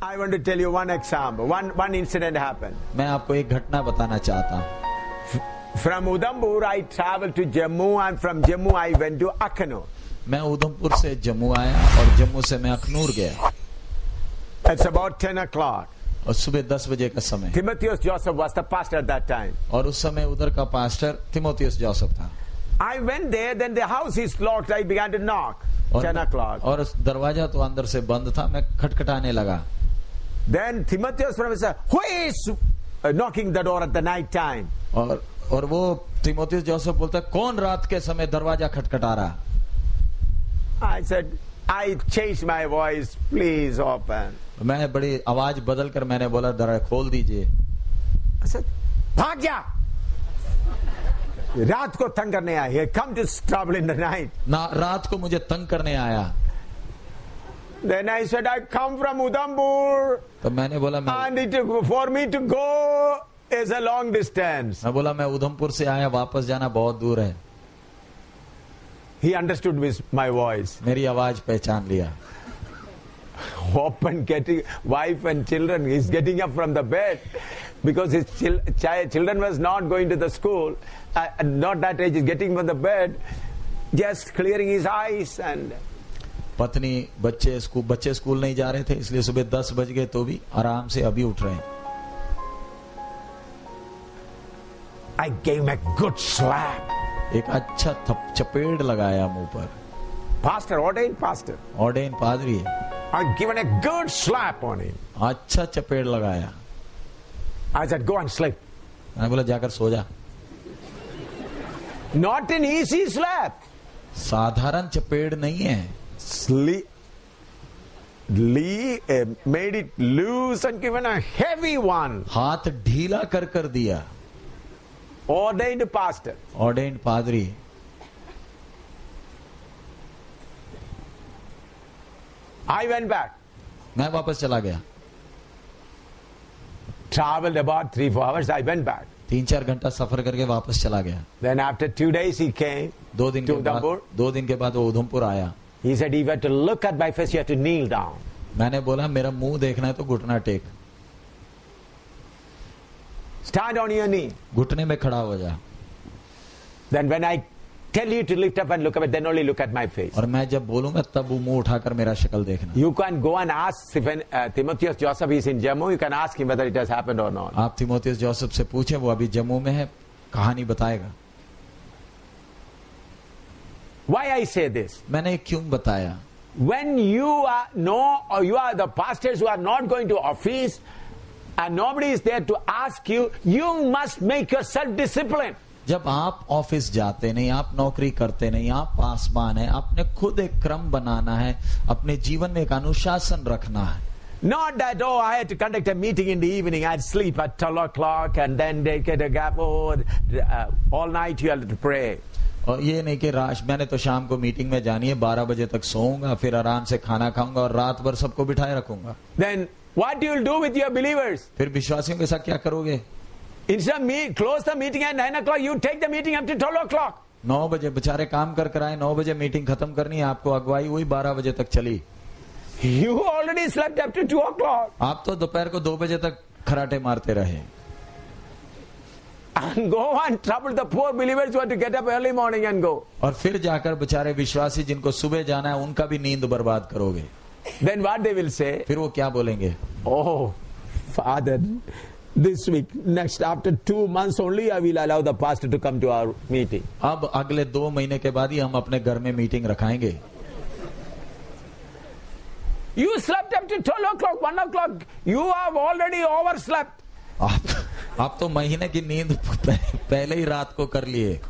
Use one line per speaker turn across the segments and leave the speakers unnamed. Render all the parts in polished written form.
I want to tell you one example. One incident happened.
मैं आपको एक घटना बताना चाहता हूँ।
From Udhampur, I traveled to Jammu, and from Jammu, I went to Akhanur.
मैं उधमपुर से जम्मू आया और जम्मू से मैं अखनूर गया।
It's about 10 o'clock.
और सुबह 10 बजे का समय।
Timotheus Joseph was the pastor at that time.
और उस समय उधर का पास्टर तिमोथियस जोसेफ था।
I went there, then the house is locked. I began to knock. 10 o'clock.
और दरवाजा तो अंदर से बंद था, मैं खटखटाने लगा।
Then Timotheus professor, who is knocking the door at the night time?
और वो तिमोथियस जोसेफ बोलता है, कौन रात के समय दरवाजा खटखटा रहा?
I said, I changed my voice, please open.
मैं बड़ी आवाज बदल कर मैंने बोला, दरवाजा खोल दीजिए।
I said, भाग जा, रात को तंग करने आया। He come to trouble in the night.
ना रात को मुझे तंग करने आया।
Then I said, I come from Udhampur.
तो मैंने बोला
and for me to go is a long distance.
मैं बोला मैं उधमपुर से आया, वापस जाना बहुत दूर है।
He understood my voice.
मेरी आवाज पहचान लिया।
Open, getting wife and children. He's getting up from the bed because his children was not going to the school, not that age. He's getting from the bed, just clearing his eyes and.
पत्नी बच्चे school नहीं जा रहे थे, इसलिए सुबह 10 बज गए तो भी आराम से अभी उठ रहे हैं।
I gave him a good slap.
एक अच्छा चपेड़ लगाया मुंह पर।
Pastor, ordained pastor.
Ordained पादरी है।
I given a good slap on him.
अच्छा चपेड़ लगाया।
I said, go and sleep.
मैंने बोला जाकर सो जा।
Not an easy slap.
साधारण चपेड़ नहीं है।
Made it loose and given a heavy one.
हाथ ढीला कर दिया।
Ordained pastor.
Ordained पादरी।
I went back.
मैं वापस चला गया।
Traveled about 3-4 hours. I went back.
3-4 घंटा सफर करके वापस चला गया।
Then after 2 days he came.
2 दिन के बाद वो उधमपुर आया।
He said, "You have to look at my face. You have to kneel down."
मैंने बोला मेरा मुंह देखना है तो घुटना take.
Stand on your knee.
घुटने में खड़ा हो जा।
Then when I tell you to lift up and look at it, then only look at my face.
और मैं जब बोलूंगा तब वो मुंह उठाकर मेरा शक्ल देखना।
You can go and ask when Timotheus Joseph is in Jammu. You can ask him whether it has happened or not.
आप तिमोथियस जोसेफ से पूछें, वो अभी जम्मू में है, कहानी बताएगा।
Why I say this?
मैंने क्यों बताया?
When you are you are the pastors who are not going to office and nobody is there to ask you, you must make yourself disciplined.
जब आप ऑफिस जाते नहीं, आप नौकरी करते नहीं, आप पासवान है, आपने खुद एक क्रम बनाना है, अपने जीवन में एक अनुशासन रखना है।
Not that, oh, I had to conduct a meeting in the evening, I'd sleep at 12 o'clock and then they get a gap, all night you have to pray.
और ये नहीं कि मैंने तो शाम को मीटिंग में जानी है, 12 बजे तक सोऊंगा, फिर आराम से खाना खाऊंगा और रात भर सबको बिठाए रखूंगा।
Then what you will do with your believers?
फिर विश्वासियों के साथ क्या करोगे?
Instead of close the meeting at 9 o'clock, you take the meeting up to 12 o'clock.
9 बजे बेचारे काम कर आए, 9 बजे मीटिंग खत्म करनी है, आपको अगुवाई हुई 12 बजे तक चली।
You already slept up to 2 o'clock.
आप तो दोपहर को 2 बजे तक खराटे मारते रहे।
And go and trouble the poor believers who have to get up early morning and go.
और फिर जाकर बेचारे विश्वासी जिनको सुबह जाना है, उनका भी नींद बर्बाद करोगे।
Then what they will say?
फिर वो क्या बोलेंगे?
Oh, Father, this week, next after 2 months only, I will allow the pastor to come to our meeting.
अब अगले 2 महीने के बाद ही हम अपने घर में meeting रखाएंगे।
You slept up to 12 o'clock, 1 o'clock. You have already overslept.
आप तो महीने की नींद पहले ही रात को कर लिए।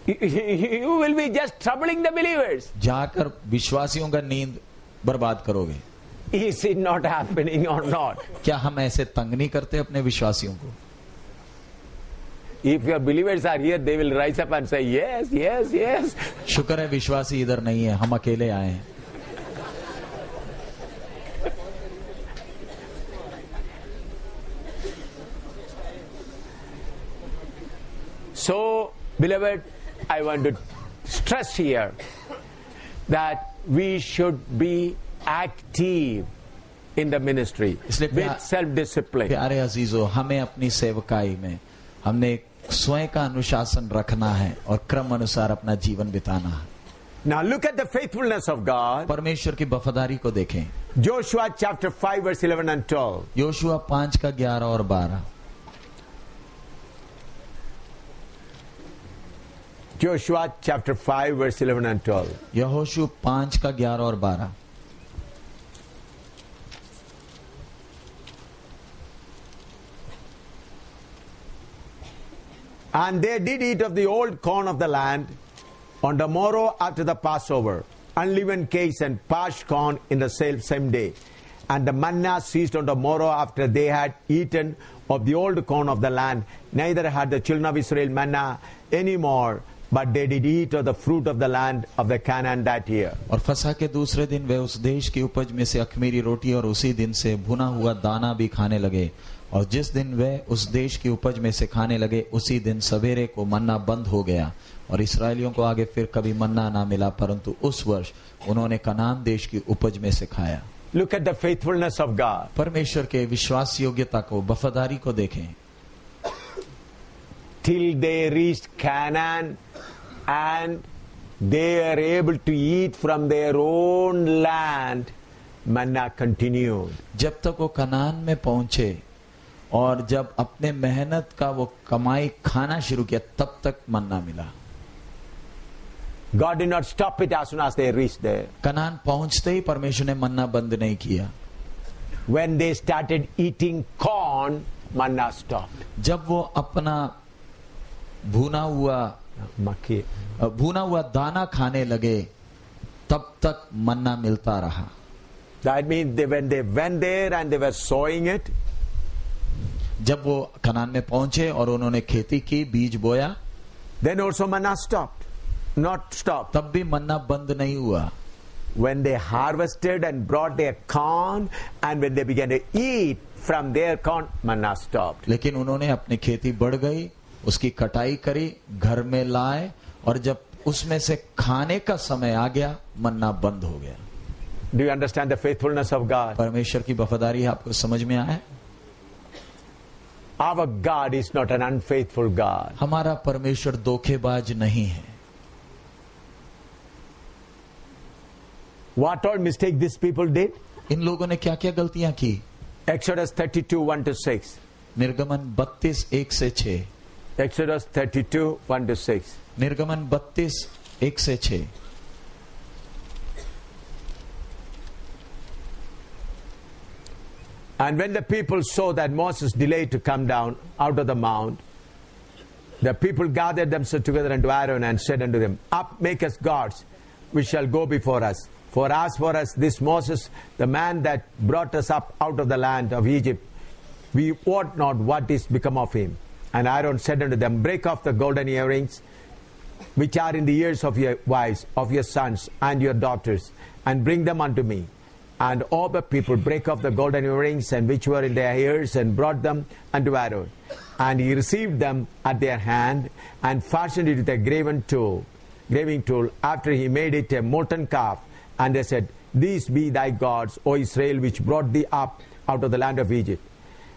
You will be just troubling the believers.
जाकर विश्वासियों का नींद बर्बाद करोगे।
Is it not happening or not?
क्या हम ऐसे तंग नहीं करते अपने विश्वासियों को?
If your believers are here, they will rise up and say, yes, yes, yes.
शुक्र है विश्वासी इधर नहीं है, हम अकेले आए हैं।
So, beloved, I want to stress here that we should be active in the ministry with self-discipline.
प्यारे अजीजो, हमें अपनी सेवकाई में हमने स्वयं का अनुशासन रखना है और क्रम अनुसार अपना जीवन बिताना है.
Now look at the faithfulness of God.
परमेश्वर की वफादारी को देखें.
Joshua chapter 5 verse 11 and 12.
Yoshua 5 का 11 और 12.
Joshua chapter 5 verse 11 and 12.
यहोशू 5 का 11 और 12.
And they did eat of the old corn of the land on the morrow after the Passover, unleavened cakes and parched corn in the same day. And the manna ceased on the morrow after they had eaten of the old corn of the land. Neither had the children of Israel manna any more, but they did eat of the fruit of the land of the Canaan that year.
और फसह के दूसरे दिन वे उस देश की उपज में से अख़मीरी रोटी और उसी दिन से भुना हुआ दाना भी खाने लगे. और जिस दिन वे उस देश की उपज में से खाने लगे उसी दिन सवेरे को मन्ना बंद हो गया. और इस्राएलियों को आगे फिर कभी मन्ना ना मिला, परंतु उस वर्ष उन्होंने कनान देश की उपज में से खाया.
Look at the faithfulness of God.
परमेश्वर के विश्वास योग्यता को, वफादारी को देखें.
Till they reached Canaan and they are able to eat from their own land, manna continued.
जब तक वो कनान में पहुंचे और जब अपने मेहनत का वो कमाई खाना शुरू किया, तब तक मन्ना मिला.
God did not stop it as soon as they reached there.
Kanan पहुंचते ही परमेश्वर ने मन्ना बंद नहीं किया.
When they started eating corn, manna stopped.
जब वो अपना भुना हुआ दाना खाने लगे, तब तक मन्ना मिलता रहा.
That means when they went there and they were sowing it,
जब वो कनान में पहुंचे और उन्होंने खेती की, बीज बोया,
then also manna stopped. Not stopped.
तब भी मन्ना बंद नहीं हुआ.
When they harvested and brought their corn and when they began to eat from their corn, manna stopped.
लेकिन उन्होंने अपनी खेती बढ़ गई, उसकी कटाई करी, घर में लाए, और जब उसमें से खाने का समय आ गया, मन्ना बंद हो गया.
Do you understand the faithfulness of God?
परमेश्वर की वफादारी आपको समझ में आया?
Our God is not an unfaithful God.
हमारा परमेश्वर धोखेबाज नहीं है.
What all mistake these people did?
इन लोगों ने क्या क्या गलतियां की?
Exodus 32, 1 to 6.
निर्गमन 32, 1 से 6.
Exodus 32, 1 to 6.
निर्गमन 32, 1 से 6.
And when the people saw that Moses delayed to come down out of the mount, the people gathered themselves together unto Aaron and said unto them, Up, make us gods, which shall go before us. For as for us, this Moses, the man that brought us up out of the land of Egypt, we wot not what is become of him. And Aaron said unto them, Break off the golden earrings which are in the ears of your wives, of your sons and your daughters, and bring them unto me. And all the people brake off the golden earrings and which were in their ears, and brought them unto Aaron. And he received them at their hand, and fastened it with a graving tool, after he made it a molten calf. And they said, These be thy gods, O Israel, which brought thee up out of the land of Egypt.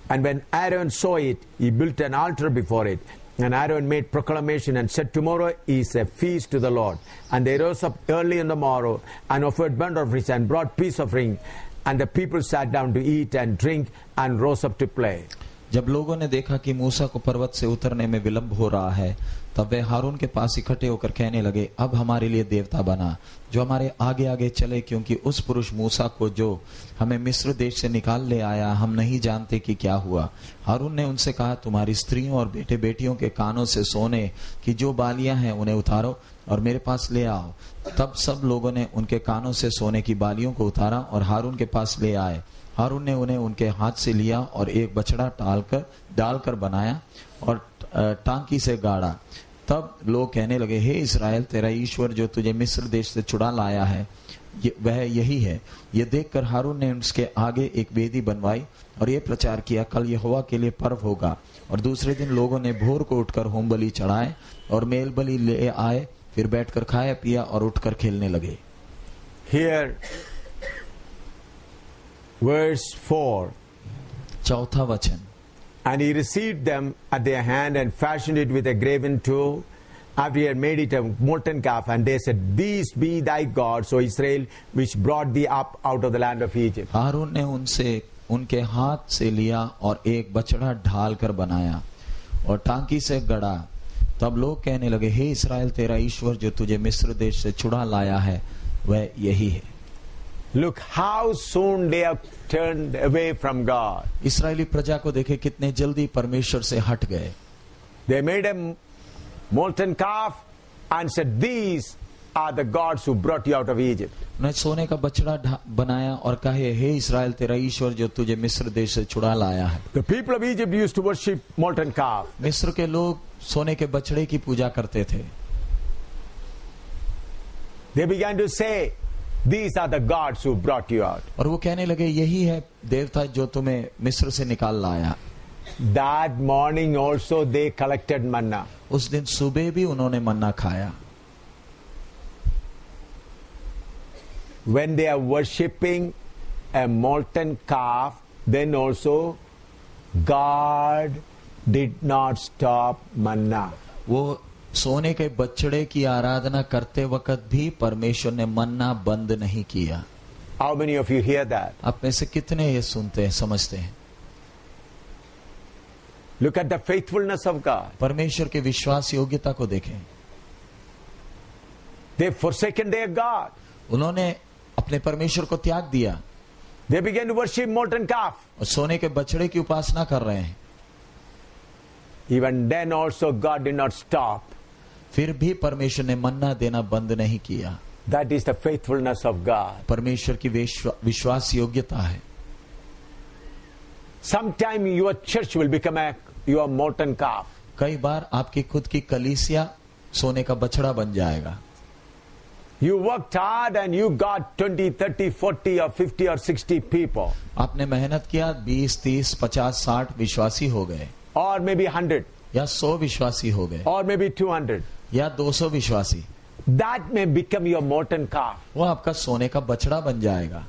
And when Aaron saw it, he built an altar before it. And Aaron made proclamation and said, Tomorrow is a feast to the Lord. And they rose up early in the morrow and offered burnt offerings and brought peace offering. And the people sat down to eat and drink and rose up to play.
जब लोगों ने देखा कि मूसा को पर्वत से उतरने में विलंब हो रहा है, तब वे हारून के पास इकट्ठे होकर कहने लगे, अब हमारे लिए देवता बना जो हमारे आगे आगे चले, क्योंकि उस पुरुष मूसा को जो हमें मिस्र देश से निकाल ले आया, हम नहीं जानते कि क्या हुआ. हारून ने उनसे कहा, तुम्हारी स्त्रियों और बेटे बेटियों के कानों से सोने की जो बालियां हैं उन्हें उतारो और मेरे पास ले आओ. तब सब लोगों ने उनके कानों से सोने की बालियों को उतारा और हारून के पास ले आए. हारून ने उन्हें उनके हाथ से लिया और एक बछड़ा डालकर बनाया और टांकी से गाड़ा. तब लोग कहने लगे, हे इस्राएल, तेरा ईश्वर जो तुझे मिस्र देश से छुड़ा लाया है वह यही है. ये देखकर हारून ने उसके आगे एक वेदी बनवाई और ये प्रचार किया, कल यहोवा के लिए पर्व होगा. और दूसरे दिन लोगों ने भोर को उठकर होम बलि चढ़ाए और मेल बलि ले आए, फिर बैठकर खाया पिया और उठकर खेलने लगे.
Here, verse 4.
चौथा वचन,
And he received them at their hand and fashioned it with a graven tool. After he had made it a molten calf, and they said, These be thy gods, O Israel, which brought thee up out of the land of Egypt.
हारून ने उनसे उनके हाथ से लिया और एक बछड़ा ढाल कर बनाया और टांकी से गड़ा। तब लोग कहने लगे, हे इस्राएल, तेरा ईश्वर जो तुझे मिस्र देश से छुड़ा लाया है वह यही है।
Look how soon they have turned away from God.
इस्राएली प्रजा को देखे कितने जल्दी परमेश्वर से हट गए।
They made a molten calf and said, These are the gods who brought you out of Egypt.
उन्हें सोने का बछड़ा बनाया और कहे, हे इस्राएल, तेरा ईश्वर जो तुझे मिस्र देश से छुड़ा लाया है।
The people of Egypt used to worship molten calf.
मिस्र के लोग सोने के बछड़े की पूजा करते थे।
They began to say, These are the gods who brought you out.
और वो कहने लगे, यही है देवता जो तुम्हें मिस्र से निकाल लाया।
That morning also they collected manna.
उस दिन सुबह भी उन्होंने मन्ना खाया।
When they are worshipping a molten calf, then also God did not stop manna.
वो सोने के बछड़े की आराधना करते वक्त भी परमेश्वर ने मन्ना बंद नहीं किया।
How many of you hear that?
आप में से कितने ये सुनते हैं, समझते हैं?
Look at the faithfulness of God.
परमेश्वर के विश्वास योग्यता को देखें।
They've forsaken their God.
उन्होंने अपने परमेश्वर को त्याग दिया
They began to worship molten calf.
और सोने के बछड़े की उपासना कर रहे हैं।
Even then also God did not stop.
फिर भी परमेश्वर ने मन्ना देना बंद नहीं किया।
That is the faithfulness of God.
परमेश्वर की विश्वास योग्यता है।
Sometime your church will become your molten calf.
कई बार आपकी खुद की कलीसिया सोने का बछड़ा बन जाएगा।
You worked hard and you got 20, 30, 40 or 50 or 60 people.
आपने मेहनत किया, 20, 30, 50, 60 विश्वासी हो गए,
Or maybe 100.
या 100 विश्वासी हो गए,
Or maybe 200.
या 200 विश्वासी।
That may become your molten calf.
वो आपका सोने का बछड़ा बन जाएगा।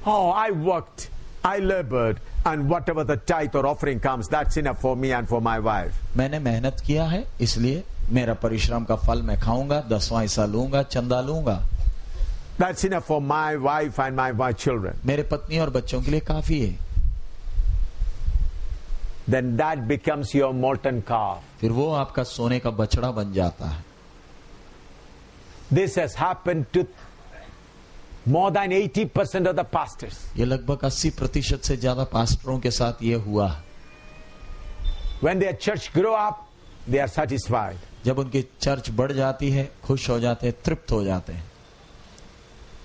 Oh, I worked, I labored, and whatever the tithe or offering comes, that's enough for me and for my wife.
मैंने मेहनत किया है, इसलिए मेरा परिश्रम का फल मैं खाऊंगा, 10वां हिस्सा लूंगा, चंदा लूंगा।
That's enough for my wife and my children.
मेरे पत्नी और बच्चों के लिए काफी है।
Then that becomes your molten calf.
फिर वो आपका सोने का बछड़ा बन जाता है।
This has happened to more than 80% of the pastors.
ये लगभग 80% से ज्यादा पास्टरों के साथ ये हुआ।
When their church grow up, they are satisfied.
जब उनकी चर्च बढ़ जाती है, खुश हो जाते हैं, तृप्त हो जाते हैं।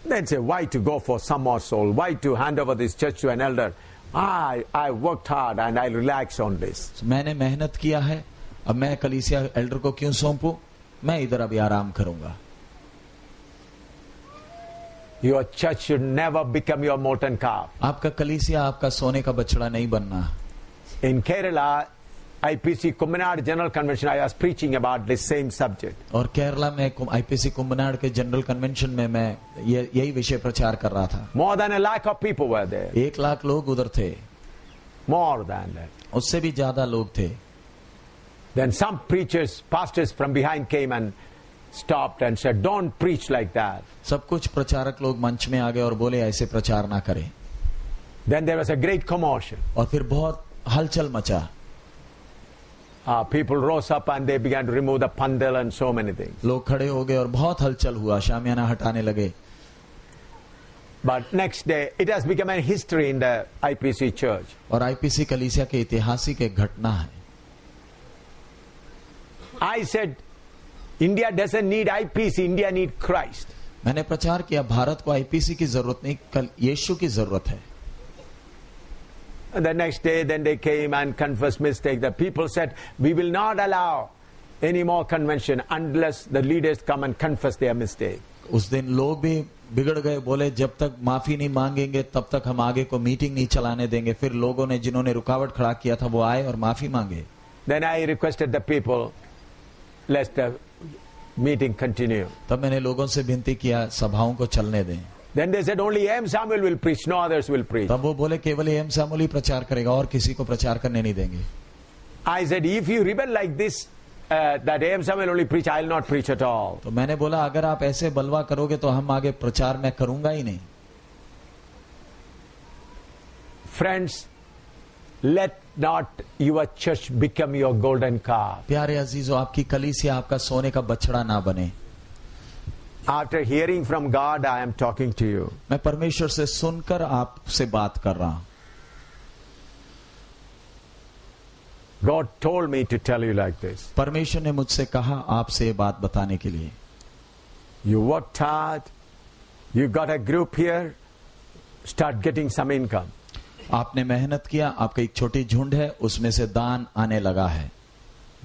Then say, why to go for some more soul? Why to hand over this church to an elder? I worked hard and I relax on this.
मैंने मेहनत किया है, अब मैं कलीसिया एल्डर को क्यों सौंपूं? मैं इधर अभी आराम करूंगा।
Your church should never become your molten calf.
आपका कलीसिया आपका सोने का बछड़ा नहीं बनना।
In Kerala, IPC Kumbanad General Convention, I was preaching about this same subject.
और केरला में आईपीसी कुंभनाड के जनरल कन्वेंशन में मैं यही विषय प्रचार कर रहा था।
More than 1 lakh of people were there.
1 lakh लोग उधर थे,
More than that.
उससे भी ज्यादा लोग थे।
Then some preachers, pastors from behind came and stopped and said, don't preach like that.
सब कुछ प्रचारक लोग मंच में आ गए और बोले ऐसे प्रचार ना करें।
Then there was a great commotion.
और फिर बहुत हलचल मचा।
People rose up and they began to remove the pandal and so many things.
लोग खड़े हो गए और बहुत हलचल हुआ, शामियाना हटाने लगे।
But next day, it has become a history in the IPC church.
और आईपीसी कलीसिया के ऐतिहासिक एक घटना है।
I said, India doesn't need IPC, India need Christ.
मैंने प्रचार किया, भारत को आईपीसी की जरूरत नहीं, कल यीशु की जरूरत है।
And the next day, then they came and confessed mistake. The people said, we will not allow any more convention unless the leaders come and confess their mistake.
उस दिन लोग भी बिगड़ गए, बोले जब तक माफी नहीं मांगेंगे तब तक हम आगे को मीटिंग नहीं चलाने देंगे। फिर लोगों ने जिन्होंने रुकावट खड़ा किया था वो आए और माफी मांगे।
Then I requested the people, let's meeting continue.
तब मैंने लोगों से विनती किया सभाओं को चलने दें।
Then they said only M. Samuel will preach, no others will preach.
तब वो बोले केवल एम सामुएल ही प्रचार करेगा और किसी को प्रचार करने नहीं देंगे।
I said, if you rebel like this, that M. Samuel only preach, I will not preach at all.
तो मैंने बोला अगर आप ऐसे बलवा करोगे तो हम आगे प्रचार मैं करूंगा ही नहीं।
Friends, let not your church become your golden calf.
प्यारे अजीजों, आपकी कलीसिया आपका सोने का बछड़ा ना बने।
After hearing from God, I am talking to you.
मैं परमेश्वर से सुनकर आपसे बात कर रहा हूं।
God told me to tell you like this.
परमेश्वर ने मुझसे कहा आपसे ये बात बताने के लिए।
You worked hard, you got a group here, start getting some income.
आपने मेहनत किया, आपका एक छोटी झुंड है, उसमें से दान आने लगा है।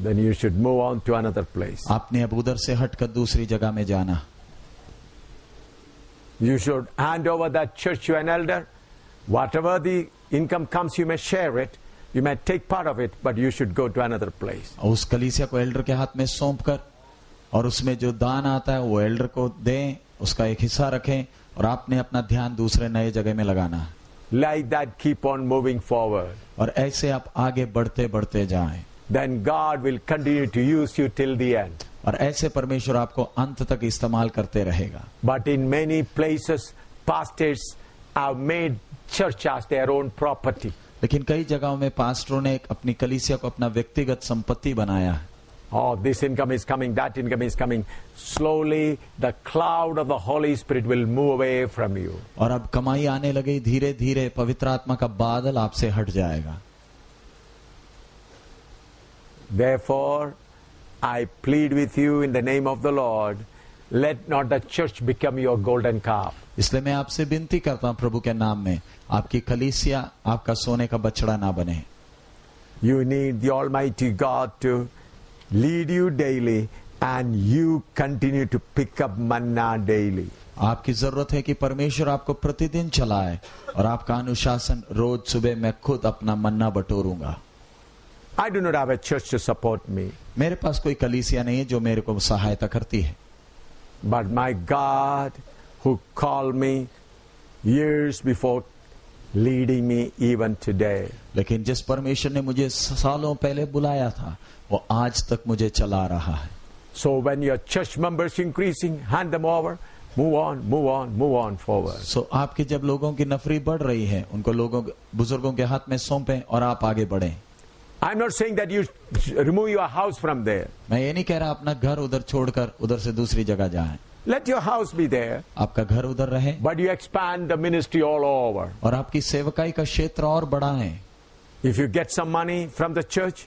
Then you should move on to another place.
आपने अब उधर से हटकर दूसरी जगह में जाना।
You should hand over that church to an elder. Whatever the income comes, you may share it. You may take part of it, but you should go to another place.
उस कलीसिया को एल्डर के हाथ में सौंप कर और उसमें जो दान आता है वो एल्डर को दें, उसका एक हिस्सा रखें और आपने अपना ध्यान दूसरे नए जगह में लगाना।
Like that, keep on moving forward.
और ऐसे आप आगे बढ़ते बढ़ते जाएं।
Then God will continue to use you till the end.
और ऐसे परमेश्वर आपको अंत तक इस्तेमाल करते रहेगा।
But in many places, pastors have made church as their own property.
लेकिन कई जगहों में पास्टरों ने अपनी कलीसिया को अपना व्यक्तिगत संपत्ति बनाया है।
Oh, this income is coming, that income is coming. Slowly, the cloud of the Holy Spirit will move away from you.
और अब कमाई आने लगी, धीरे धीरे पवित्र आत्मा का बादल आपसे हट जाएगा।
Therefore, I plead with you in the name of the Lord, let not the church become your golden calf.
इसलिए मैं आपसे विनती करता हूं प्रभु के नाम में, आपकी कलीसिया आपका सोने का बछड़ा ना बने।
You need the Almighty God to lead you daily and you continue to pick up manna daily.
आपकी जरूरत है कि परमेश्वर आपको प्रतिदिन चलाए और आपका अनुशासन रोज सुबह मैं खुद अपना मन्ना बटोरूंगा।
I do not have a church to support me.
मेरे पास कोई कलीसिया नहीं है जो मेरे को सहायता करती है।
But my God who called me years before leading me even today.
लेकिन जिस परमेश्वर ने मुझे सालों पहले बुलाया था वो आज तक मुझे चला रहा है।
So when your church members increasing, hand them over. Move on, move on, move on forward.
So आपकी जब लोगों की नफरी बढ़ रही है उनको लोगों बुजुर्गों के हाथ में सौंपें और आप आगे बढ़ें।
I'm not saying that you remove your house from there.
मैं ये नहीं कह रहा अपना घर उधर छोड़कर उधर से दूसरी जगह जाएं।
Let your house be there.
आपका घर उधर रहे,
But you expand the ministry all over.
और आपकी सेवकाई का क्षेत्र और बढ़ाएं।
If you get some money from the church,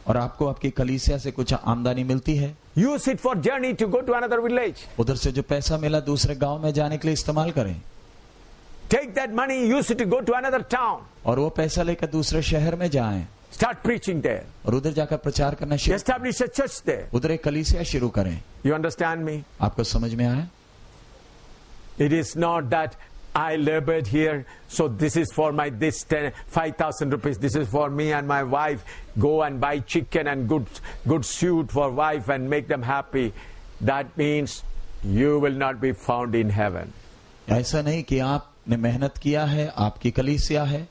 और आपको आपकी कलीसिया से कुछ आमदनी मिलती है,
use it for journey to go to another village.
उधर से जो पैसा मिला दूसरे गांव में जाने के लिए इस्तेमाल करें।
Take that money, use it to go to another town.
और वो पैसा लेकर दूसरे शहर में जाएं
Start preaching there.
और उधर जाकर प्रचार करना शुरू,
Establish a church there.
उधर एक कलीसिया शुरू करें।
You understand me?
आपको समझ में आया?
It is not that I labored here, so this is for my 5,000 rupees. This is for me and my wife. Go and buy chicken and good suit for wife and make them happy. That means you will not be found in heaven.
ऐसा नहीं कि आपने मेहनत किया है, आपकी कलीसिया है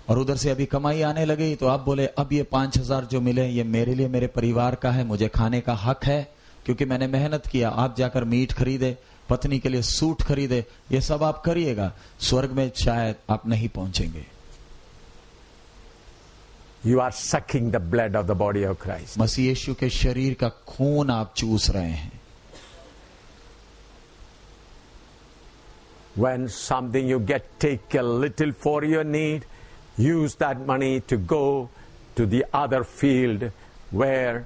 और उधर से अभी कमाई आने लगी तो आप बोले अब ये 5,000 जो मिले ये मेरे लिए, मेरे परिवार का है, मुझे खाने का हक है क्योंकि मैंने मेहनत किया। आप जाकर मीट खरीदे, पत्नी के लिए सूट खरीदे, ये सब आप करिएगा, स्वर्ग में शायद आप नहीं पहुंचेंगे।
You are sucking the blood of the body of Christ.
मसीह यीशु के शरीर का खून आप चूस रहे हैं।
When something you get, take a little for your need, use that money to go to the other field where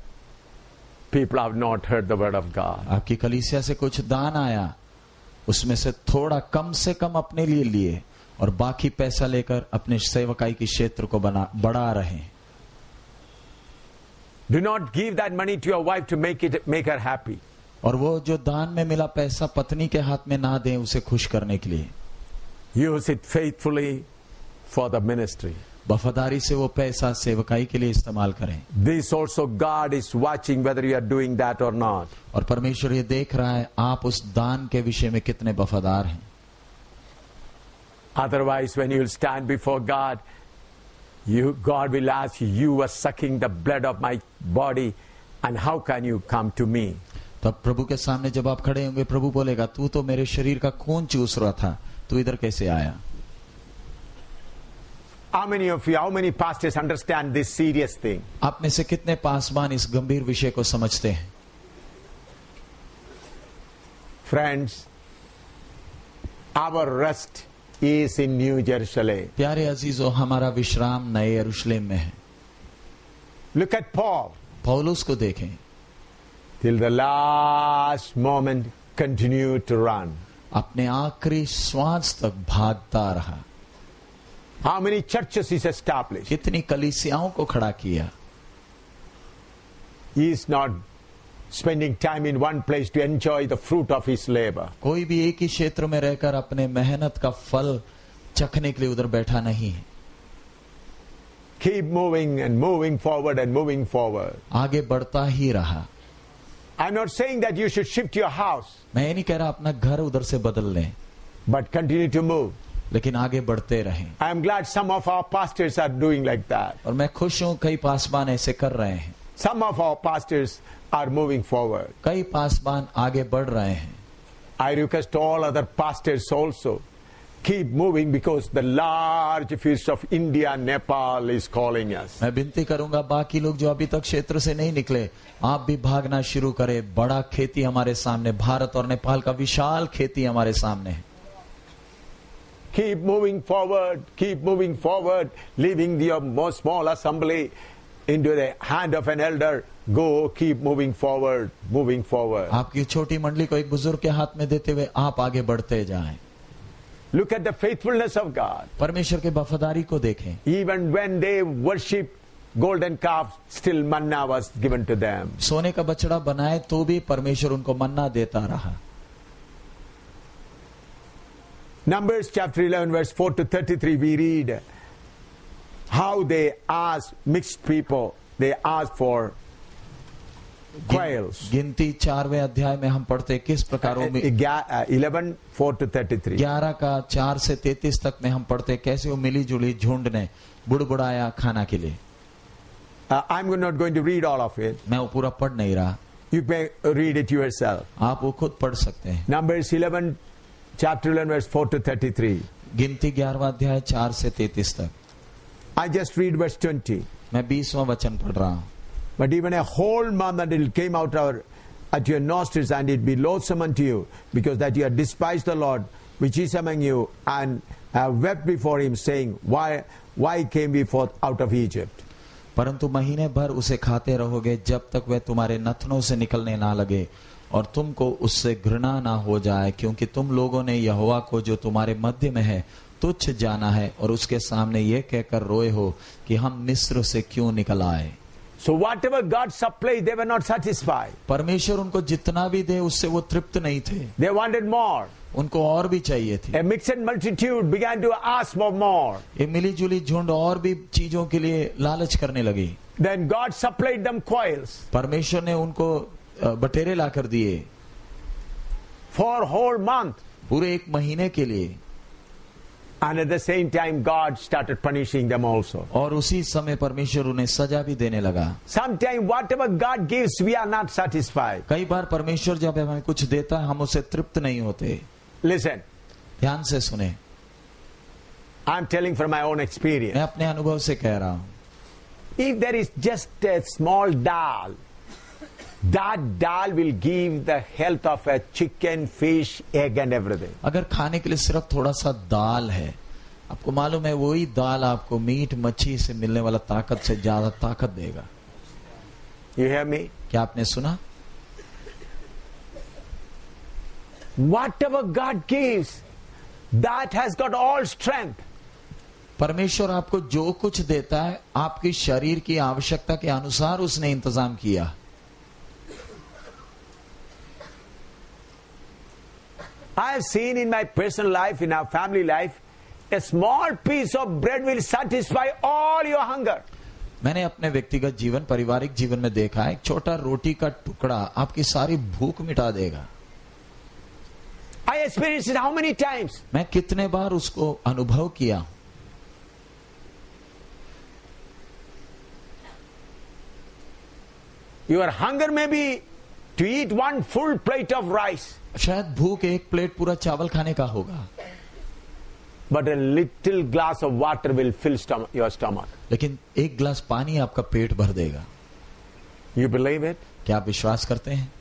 people have not heard the word of God.
आपकी कलीसिया से कुछ दान आया, उसमें से थोड़ा कम से कम अपने लिए लिए और बाकी पैसा लेकर अपने सेवकाई के क्षेत्र को बढ़ा रहे हैं।
Do not give that money to your wife to make her happy.
और वो जो दान में मिला पैसा पत्नी के हाथ में ना दें उसे खुश करने के लिए।
Use it faithfully for the ministry.
वफादारी से वो पैसा सेवकाई के लिए इस्तेमाल करें।
This also God is watching whether you are doing that or not.
और परमेश्वर ये देख रहा है आप उस दान के विषय में कितने वफादार हैं।
Otherwise, when you will stand before God, God will ask you, you were sucking the blood of my body, and how can you come to me?
तब प्रभु के सामने जब आप खड़े होंगे, प्रभु बोलेगा तू तो मेरे शरीर का खून चूस रहा था, तू इधर कैसे आया?
How many of you, how many pastors understand this serious thing?
आप में से कितने पासवान इस गंभीर विषय को समझते हैं?
Friends, our rest is in New Jerusalem.
प्यारे अजीजों, हमारा विश्राम नए यरूशलेम में है।
Look at Paul.
पौलुस को देखें,
Till the last moment continued to run.
अपने आखिरी श्वास तक भागता रहा।
How many churches he's established?
कितनी कलीसियाओं को खड़ा किया।
He is not spending time in one place to enjoy the fruit of his labor.
कोई भी एक ही क्षेत्र में रहकर अपने मेहनत का फल चखने के लिए उधर बैठा नहीं है।
Keep moving and moving forward and moving forward.
आगे बढ़ता ही रहा।
I'm not saying that you should shift your house,
मैं ये नहीं कह रहा अपना घर उधर से बदल लें,
but continue to move.
लेकिन आगे बढ़ते रहें।
I am glad some of our pastors are doing like that.
और मैं खुश हूं कई पासवान ऐसे कर रहे हैं।
Some of our pastors are moving forward.
कई पासवान आगे बढ़ रहे हैं।
I request all other pastors also, keep moving because the large fish of India, Nepal is calling us.
मैं विनती करूंगा बाकी लोग जो अभी तक क्षेत्र से नहीं निकले, आप भी भागना शुरू करें। बड़ा खेती हमारे सामने, भारत और नेपाल का विशाल खेती हमारे सामने है।
Keep moving forward, leaving your most small assembly into the hand of an elder. Go, keep moving forward.
आपकी छोटी मंडली को एक बुजुर्ग के हाथ में देते हुए आप आगे बढ़ते जाएं।
Look at the faithfulness of God.
परमेश्वर के वफादारी को देखें।
Even when they worship golden calf, still manna was given to them.
सोने का बछड़ा बनाए तो भी परमेश्वर उनको मन्ना देता रहा।
Numbers chapter 11 verse 4 to 33 we read how they asked mixed people, they asked for quails.
गिनती 4वें अध्याय में हम पढ़ते किस प्रकार
11 4 to 33.
11 का 4 से 33 तक में हम पढ़ते कैसे वो मिली जुली झुंड ने बुड़बुड़ाया खाना के लिए।
I'm not going to read all of it.
मैं वो पूरा पढ़ नहीं रहा,
You may read it yourself.
आप वो खुद पढ़ सकते हैं।
Numbers 11 chapter 11 verse 4 to 33.
गिनती 11वां अध्याय 4 से 33 तक।
I just read verse 20.
मैं 20वां वचन पढ़ रहा हूँ।
But even a whole month until it came out at your nostrils, and it be loathsome unto you, because that you have despised the Lord which is among you, and have wept before him, saying, Why came we forth out of Egypt?
परंतु महीने भर उसे खाते रहोगे जब तक वह तुम्हारे नथनों से निकलने ना लगे और तुमको उससे घृणा ना हो जाए, क्योंकि तुम लोगों ने यहोवा को जो तुम्हारे मध्य में है तुच्छ जाना है और उसके सामने ये कहकर रोए हो कि हम मिस्र से क्यों निकल आए।
So whatever God supplied, they were not satisfied.
परमेश्वर उनको जितना भी दे उससे वो तृप्त नहीं थे,
They wanted more.
उनको और भी चाहिए थी।
A mixed multitude began to ask for more.
ये मिली जुली झुंड और भी चीजों के लिए लालच करने लगी।
Then God supplied them quails
परमेश्वर ने उनको बटेरे ला कर दिए
for a whole month.
पूरे एक महीने के लिए।
And at the same time, God started punishing them also.
और उसी समय परमेश्वर उन्हें सजा भी देने लगा।
Sometimes whatever God gives, we are not satisfied.
कई बार परमेश्वर जब हमें कुछ देता है हम उससे तृप्त नहीं होते।
Listen,
ध्यान से सुने,
I'm telling from my own experience.
मैं अपने अनुभव से कह रहा हूं।
If there is just a small dal, that dal will give the health of a chicken, fish, egg and everything.
अगर खाने के लिए सिर्फ थोड़ा सा दाल है, आपको मालूम है वही दाल आपको मीट मच्छी से मिलने वाला ताकत से ज्यादा ताकत देगा।
You hear me?
क्या आपने सुना?
Whatever God gives, that has got all strength.
परमेश्वर आपको जो कुछ देता है आपकी शरीर की आवश्यकता के अनुसार उसने इंतजाम किया।
I have seen in my personal life, in our family life, a small piece of bread will satisfy all your hunger.
मैंने अपने व्यक्तिगत जीवन, पारिवारिक जीवन में देखा है, एक छोटा रोटी का टुकड़ा आपकी सारी भूख मिटा देगा।
I experienced it how many times?
मैं कितने बार उसको अनुभव किया।
Your hunger may be to eat one full plate of rice,
शायद भूख एक प्लेट पूरा चावल खाने का होगा,
but a little glass of water will fill your stomach.
लेकिन एक गिलास पानी आपका पेट भर देगा।
You believe it?
क्या आप विश्वास करते हैं?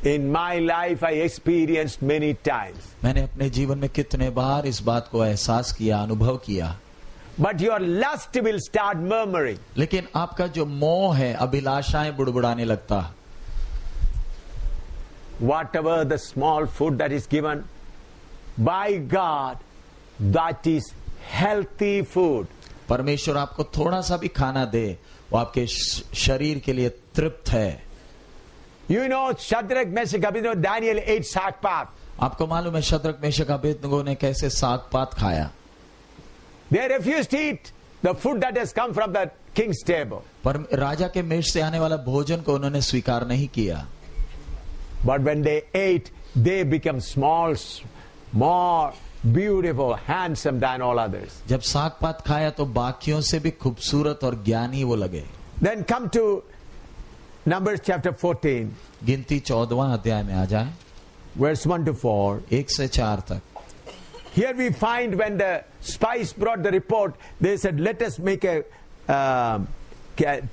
In my life, I experienced many times.
मैंने अपने जीवन में कितने बार इस बात को एहसास किया, अनुभव किया।
But your lust will start murmuring.
लेकिन आपका जो मोह है, अभिलाषाएं बुड़बुड़ाने लगता।
Whatever the small food that is given by God, that is healthy food.
परमेश्वर आपको थोड़ा सा भी खाना दे, वो आपके शरीर के लिए तृप्त है।
You know, Shadrach, Meshach, Abednego, Daniel ate sackpath.
आपको मालूम है शद्रक, मेशक, अबेदनगो ने कैसे साग पात खाया?
They refused to eat the food that has come from the king's table.
पर राजा के मेज से आने वाला भोजन को उन्होंने स्वीकार नहीं किया।
But when they ate, they became small, more beautiful, handsome than all others.
जब साग पात खाया तो बाकियों से भी खूबसूरत और ज्ञानी वो लगे।
Then come to Numbers chapter 14,
गिनती 14वां अध्याय में आ जाए,
verse 1 to 4.
1 से 4 तक।
Here we find when the spies brought the report, they said, let us make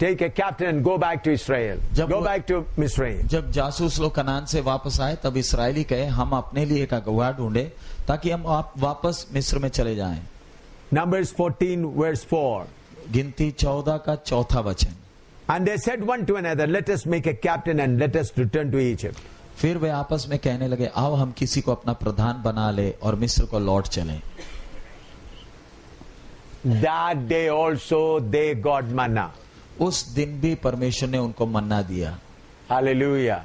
take a captain and go back to Israel. Go back to Misraim.
जब जासूस लोग कनान से वापस आए तब इस्राएली कहे हम अपने लिए एक अगुवा ढूंढे ताकि हम वापस मिस्र में चले जाएं।
Numbers 14 verse 4.
गिनती 14 का 4था वचन।
And they said one to another, let us make a captain and let us return to Egypt.
फिर वे आपस में कहने लगे आओ हम किसी को अपना प्रधान बना ले और मिस्र को लौट चलें।
That day also they got manna.
उस दिन भी परमेश्वर ने उनको मन्ना दिया।
Hallelujah.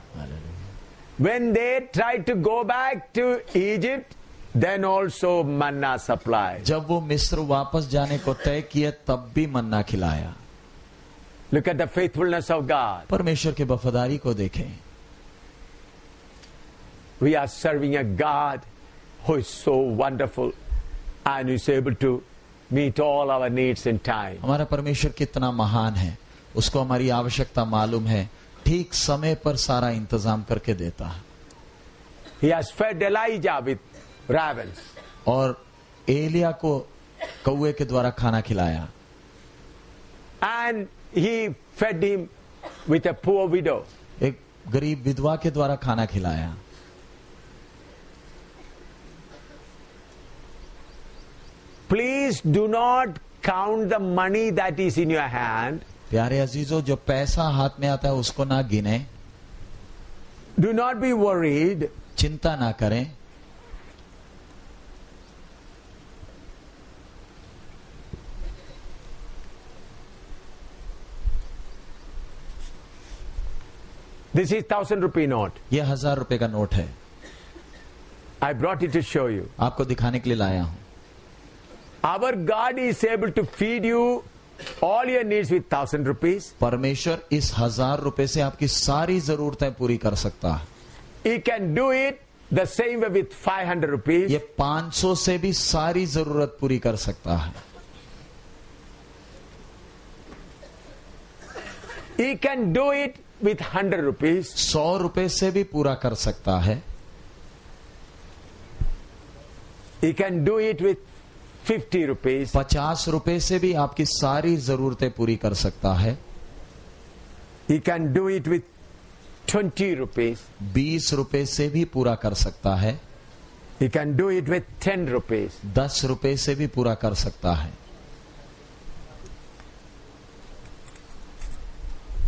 When they tried to go back to Egypt, then also manna supplied.
जब वो मिस्र वापस जाने को तय किए तब भी मन्ना खिलाया।
Look at the faithfulness of God.
परमेश्वर की वफादारी को देखें।
We are serving a God who is so wonderful and is able to meet all our needs in time.
हमारा परमेश्वर कितना महान है, उसको हमारी आवश्यकता मालूम है, ठीक समय पर सारा इंतजाम करके देता है।
He has fed Elijah with ravens.
और एलिया को कौवे के द्वारा खाना खिलाया।
And he fed him with a poor widow.
एक गरीब विधवा के द्वारा खाना खिलाया।
Please do not count the money that is in your hand.
प्यारे अजीजों, जो पैसा हाथ में आता है उसको ना गिने।
Do not be worried.
चिंता ना करें।
This is 1,000 rupee note.
ये 1000 रुपए का नोट है।
I brought it to show you.
आपको दिखाने के लिए लाया हूं।
Our God is able to feed you all your needs with 1,000 rupees.
परमेश्वर इस 1000 रुपए से आपकी सारी जरूरतें पूरी कर सकता है।
He can do it the same way with 500 rupees.
ये 500 से भी सारी जरूरत पूरी कर सकता है।
He can do it with 100 rupees.
100 रुपए से भी पूरा कर सकता है।
He can do it with 50 rupees.
50 रुपए से भी आपकी सारी जरूरतें पूरी कर सकता है।
He can do it with 20 rupees.
20 रुपए से भी पूरा कर सकता है।
He can do it with 10 rupees.
10 रुपए से भी पूरा कर सकता है।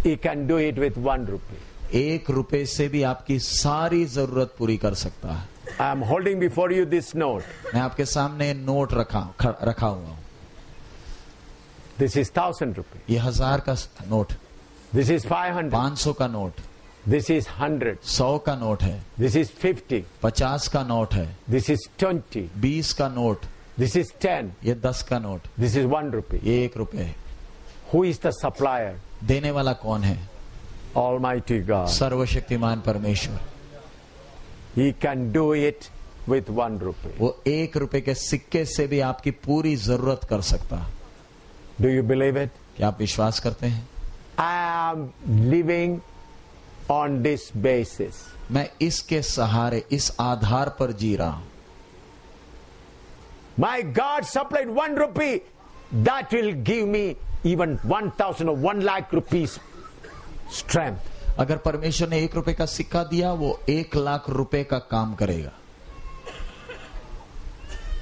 He can do it with 1 rupee.
1 रुपए से भी आपकी सारी जरूरत पूरी कर सकता है।
I am holding before you this note.
मैं आपके सामने नोट रखा हुआ हूं।
This is 1,000 rupees.
ये 1000 का नोट,
This is 500.
500 का नोट,
This is 100.
100 का नोट है,
This is 50.
50 का नोट है,
This is 20.
20 का नोट,
This is 10.
ये 10 का नोट,
This is 1 rupee.
ये 1 रुपए है।
Who is the supplier?
देने वाला कौन है?
Almighty God.
सर्वशक्तिमान परमेश्वर।
He can do it with 1 rupee.
वो 1 रुपए के सिक्के से भी आपकी पूरी जरूरत कर सकता है।
Do you believe it?
क्या आप विश्वास करते हैं?
I am living on this basis.
मैं इसके सहारे, इस आधार पर जी रहा हूं।
My God supplied 1 rupee. That will give me even 1,000 or 1 lakh rupees strength.
अगर परमेश्वर ने 1 रुपए का सिक्का दिया, वो 1 लाख रुपए का काम करेगा।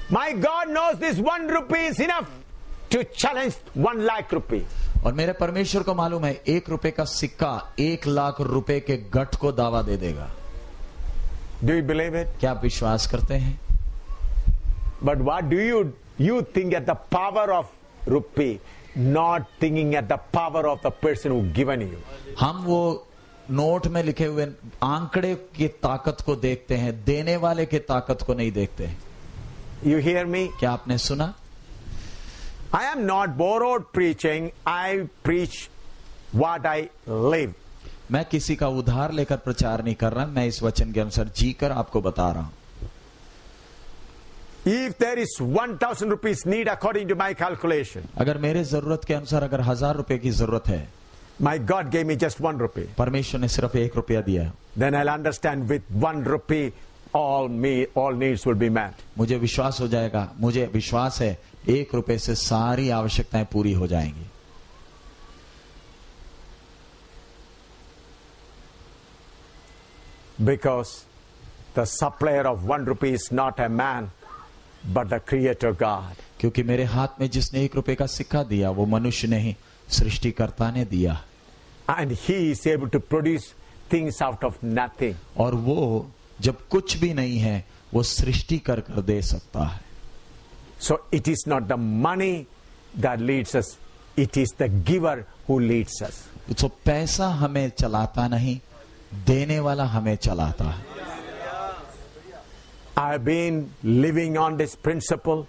My God knows this 1 rupee is enough to challenge 1 lakh rupee.
और मेरे परमेश्वर को मालूम है 1 रुपए का सिक्का 1 लाख रुपए के गठ को दावा दे देगा।
Do you believe it?
क्या आप विश्वास करते हैं?
But what do you think at the power of rupee, not thinking at the power of the person who given you.
हम वो नोट में लिखे हुए आंकड़े की ताकत को देखते हैं, देने वाले की ताकत को नहीं देखते।
You hear me?
क्या आपने सुना?
I am not borrowed preaching. I preach what I live.
मैं किसी का उधार लेकर प्रचार नहीं कर रहा, मैं इस वचन के अनुसार जीकर आपको बता रहा हूं।
If there is 1,000 rupees need according to my calculation,
अगर मेरे जरूरत के अनुसार अगर 1000 रुपए की जरूरत है,
my God gave me just 1 rupee.
परमेश्वर ने सिर्फ 1 रुपया दिया,
Then I'll understand with 1 rupee all needs will be met.
मुझे विश्वास हो जाएगा, मुझे विश्वास है 1 रुपए से सारी आवश्यकताएं पूरी हो जाएंगी।
Because the supplier of 1 rupee is not a man, but the Creator God.
क्योंकि मेरे हाथ में जिसने 1 रुपए का सिक्का दिया वो मनुष्य नहीं, सृष्टिकर्ता ने दिया।
And he is able to produce things out of nothing.
और वो जब कुछ भी नहीं है, वो सृष्टि कर कर दे सकता है।
So it is not the money that leads us, it is the giver who leads us.
तो पैसा हमें चलाता नहीं, देने वाला हमें चलाता है।
I have been living on this principle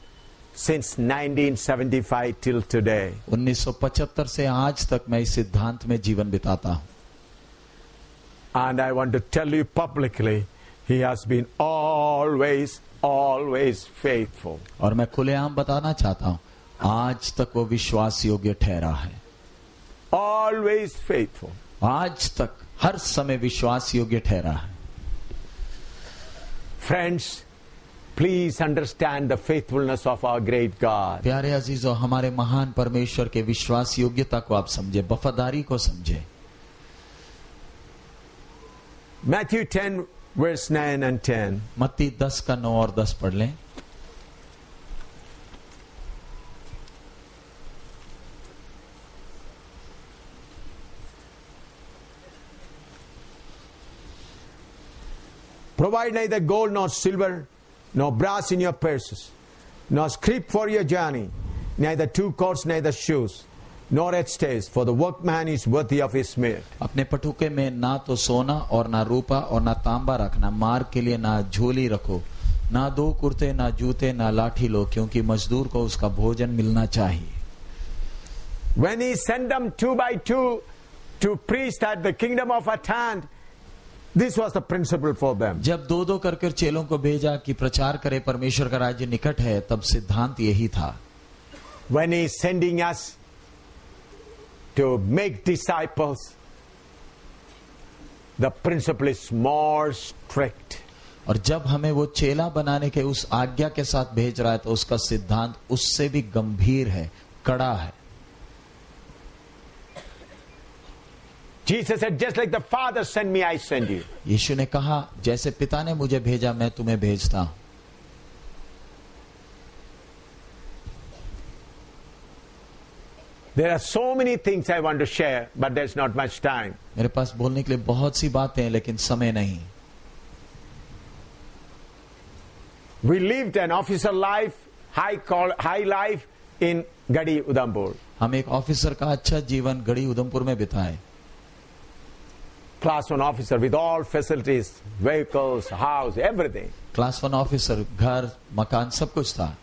since 1975 till today.
1975 से आज तक मैं इस सिद्धांत में जीवन बिताता हूं।
And I want to tell you publicly, he has been always faithful.
और मैं खुलेआम बताना चाहता हूं, आज तक वो विश्वास योग्य ठहरा है।
Always faithful.
आज तक हर समय विश्वास योग्य ठहरा है।
Friends, please understand the faithfulness of our great God.
प्यारे अजीजों, हमारे महान परमेश्वर के विश्वास योग्यता को आप समझे, वफादारी को समझे।
Matthew 10 verse 9 and 10.
मत्ती 10 का 9 और 10 पढ़ लें।
Provide neither gold nor silver nor brass in your purses, nor scrip for your journey, neither 2 coats, neither shoes, nor headstaves, for the workman is worthy of his meat.
अपने पटुके में ना तो सोना और ना रूपा और ना तांबा रखना, मार्ग के लिए ना झोली रखो, ना 2 कुर्ते, ना जूते, ना लाठी लो, क्योंकि मजदूर को उसका भोजन मिलना चाहिए।
When he sent them 2 by 2 to preach that the kingdom of at hand, this was the principle for them.
जब 2-2 करके चेलों को भेजा कि प्रचार करे परमेश्वर का राज्य निकट है, तब सिद्धांत यही था।
When he is sending us to make disciples, the principle is more strict.
और जब हमें वो चेला बनाने के उस आज्ञा के साथ भेज रहा है, तो उसका सिद्धांत उससे भी गंभीर है, कड़ा है।
Jesus said, just like the Father sent me, I send you.
यीशु ने कहा, जैसे पिता ने मुझे भेजा, मैं तुम्हें भेजता हूं।
There are so many things I want to share, but there's not much time.
मेरे पास बोलने के लिए बहुत सी बातें हैं, लेकिन समय नहीं।
We lived an officer life, high life in Gadi Udhampur.
हम एक ऑफिसर का अच्छा जीवन गढ़ी उधमपुर में बिताए।
Class 1 officer with all facilities, vehicles, house, everything.
Class 1 officer, घर, मकान, सब कुछ था।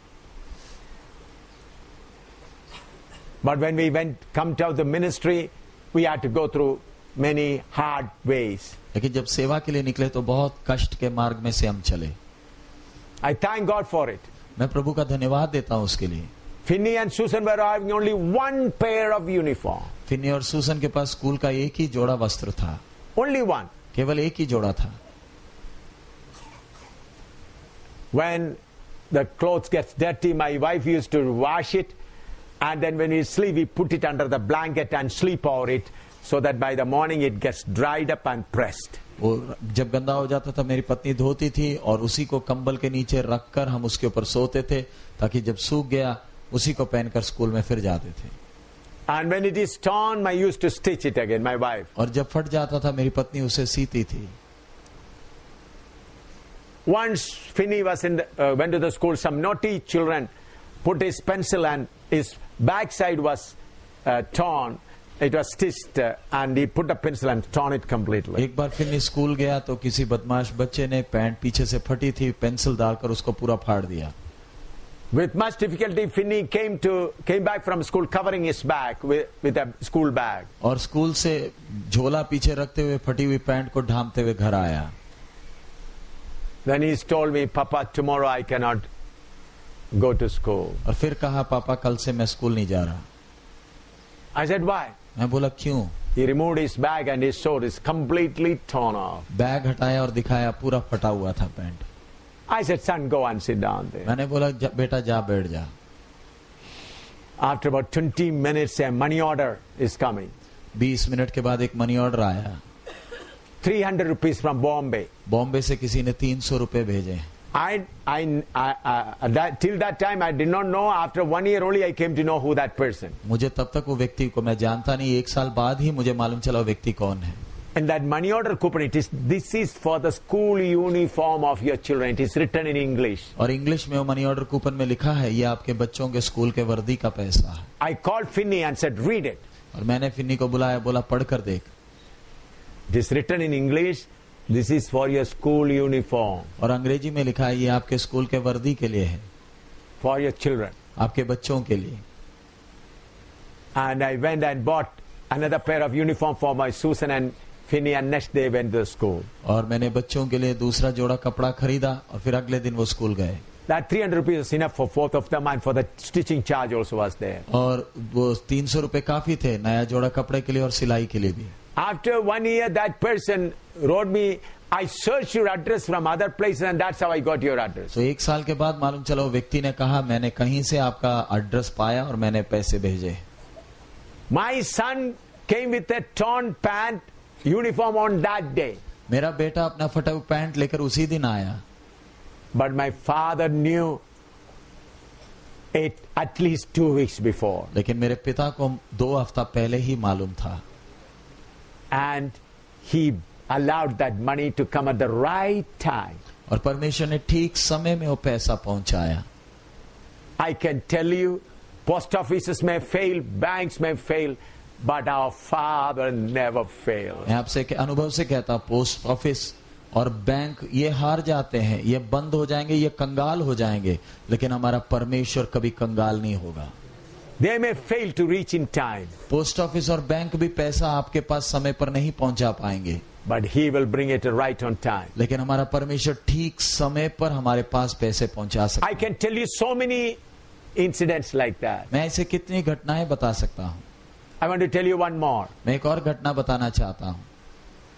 But when we come to the ministry, we had to go through many hard ways.
लेकिन जब सेवा के लिए निकले तो बहुत कष्ट के मार्ग में से हम चले.
I thank God for it.
मैं प्रभु का धन्यवाद देता हूँ उसके लिए.
Finney and Susan were having only one pair of uniform.
Finney और सूसन के पास स्कूल का एक ही जोड़ा वस्त्र था.
Only one.
केवल एक ही जोड़ा था.
When the clothes gets dirty, my wife used to wash it, and then when we sleep, we put it under the blanket and sleep over it, so that by the morning it gets dried up and pressed.
वो जब गंदा हो जाता था मेरी पत्नी धोती थी और उसी को कंबल के नीचे रखकर हम उसके ऊपर सोते थे ताकि जब सूख गया उसी को पहनकर स्कूल में फिर जाते थे.
And when it is torn, I used to stitch it again, my wife.
और जब फट जाता था मेरी पत्नी उसे सीती थी.
Once Finney was went to the school, some naughty children put his pencil and his backside was torn. It was stitched and he put the pencil and torn it completely.
एक बार फिन्नी स्कूल गया तो किसी बदमाश बच्चे ने pant पीछे से फटी थी पेंसिल डालकर उसको पूरा फाड़ दिया.
With much difficulty, Finney came back from school covering his back with a school bag.
और स्कूल से झोला पीछे रखते हुए फटी हुई पैंट को ढांपते हुए घर आया.
Then he told me, Papa, tomorrow I cannot go to school.
और फिर कहा पापा कल से मैं स्कूल नहीं जा रहा.
I said, why?
मैं बोला क्यों?
He removed his bag and his sword is completely torn off.
Bag हटाया और दिखाया पूरा फटा हुआ था pant.
I said, son, go and sit down there.
मैंने बोला बेटा जा बैठ जा.
After about 20 minutes, a money order is coming.
20 minute के बाद एक मनी ऑर्डर आया.
300 rupees from Bombay.
बॉम्बे से किसी ने 300 रुपए भेजे.
Till that time I did not know. After 1 year only I came to know who that person.
मुझे तब तक वो व्यक्ति को मैं जानता नहीं. 1 साल बाद ही मुझे मालूम चला वो व्यक्ति कौन है.
And that money order coupon, this is for the school uniform of your children. It is written in English.
और इंग्लिश में वो मनी ऑर्डर कूपन में लिखा है ये आपके बच्चों के स्कूल के वर्दी का पैसा है.
I called Finney and said, read it.
और मैंने फिन्नी को बुलाया बोला पढ़ कर देख.
It is written in English. This is for your school uniform.
और अंग्रेजी में लिखा है ये आपके स्कूल के वर्दी के लिए है.
For your children.
आपके बच्चों के लिए.
And I went and bought another pair of uniform for my Susan and Finney, and next day went to the school.
और मैंने बच्चों के लिए दूसरा जोड़ा कपड़ा खरीदा और फिर अगले दिन वो स्कूल गए.
That 300 rupees was enough for both of them, and for the stitching charge also was there.
और वो 300 रुपए काफी थे नया जोड़ा कपड़े के लिए और सिलाई के लिए भी.
After 1 year, that person wrote me, I searched your address from other places and that's how I got your address.
तो 1 साल के बाद मालूम चला वो व्यक्ति ने कहा मैंने कहीं से आपका एड्रेस पाया और मैंने पैसे भेजे.
My son came with a torn pant uniform on that day.
मेरा बेटा अपना फटा हुआ पैंट लेकर उसी दिन आया.
But my father knew it at least 2 weeks before.
लेकिन मेरे पिता को 2 हफ्ता पहले ही मालूम था.
And he allowed that money to come at the right time.
और परमेश्वर ने ठीक समय में वो पैसा पहुंचाया.
I can tell you, post offices may fail, banks may fail, but our Father never fails.
मैं आपसे अनुभव से कहता पोस्ट ऑफिस और बैंक ये हार जाते हैं, ये बंद हो जाएंगे, ये कंगाल हो जाएंगे, लेकिन हमारा परमेश्वर कभी कंगाल नहीं होगा.
They may fail to reach in time.
Post office और बैंक भी पैसा आपके पास समय पर नहीं पहुंचा पाएंगे.
But he will bring it right on time.
लेकिन हमारा परमेश्वर ठीक समय पर हमारे पास पैसे पहुंचा सकता है.
I can tell you so many incidents like that.
मैं ऐसे कितनी घटनाएं बता सकता हूँ.
I want to tell you one more.
मैं एक और घटना बताना चाहता हूँ.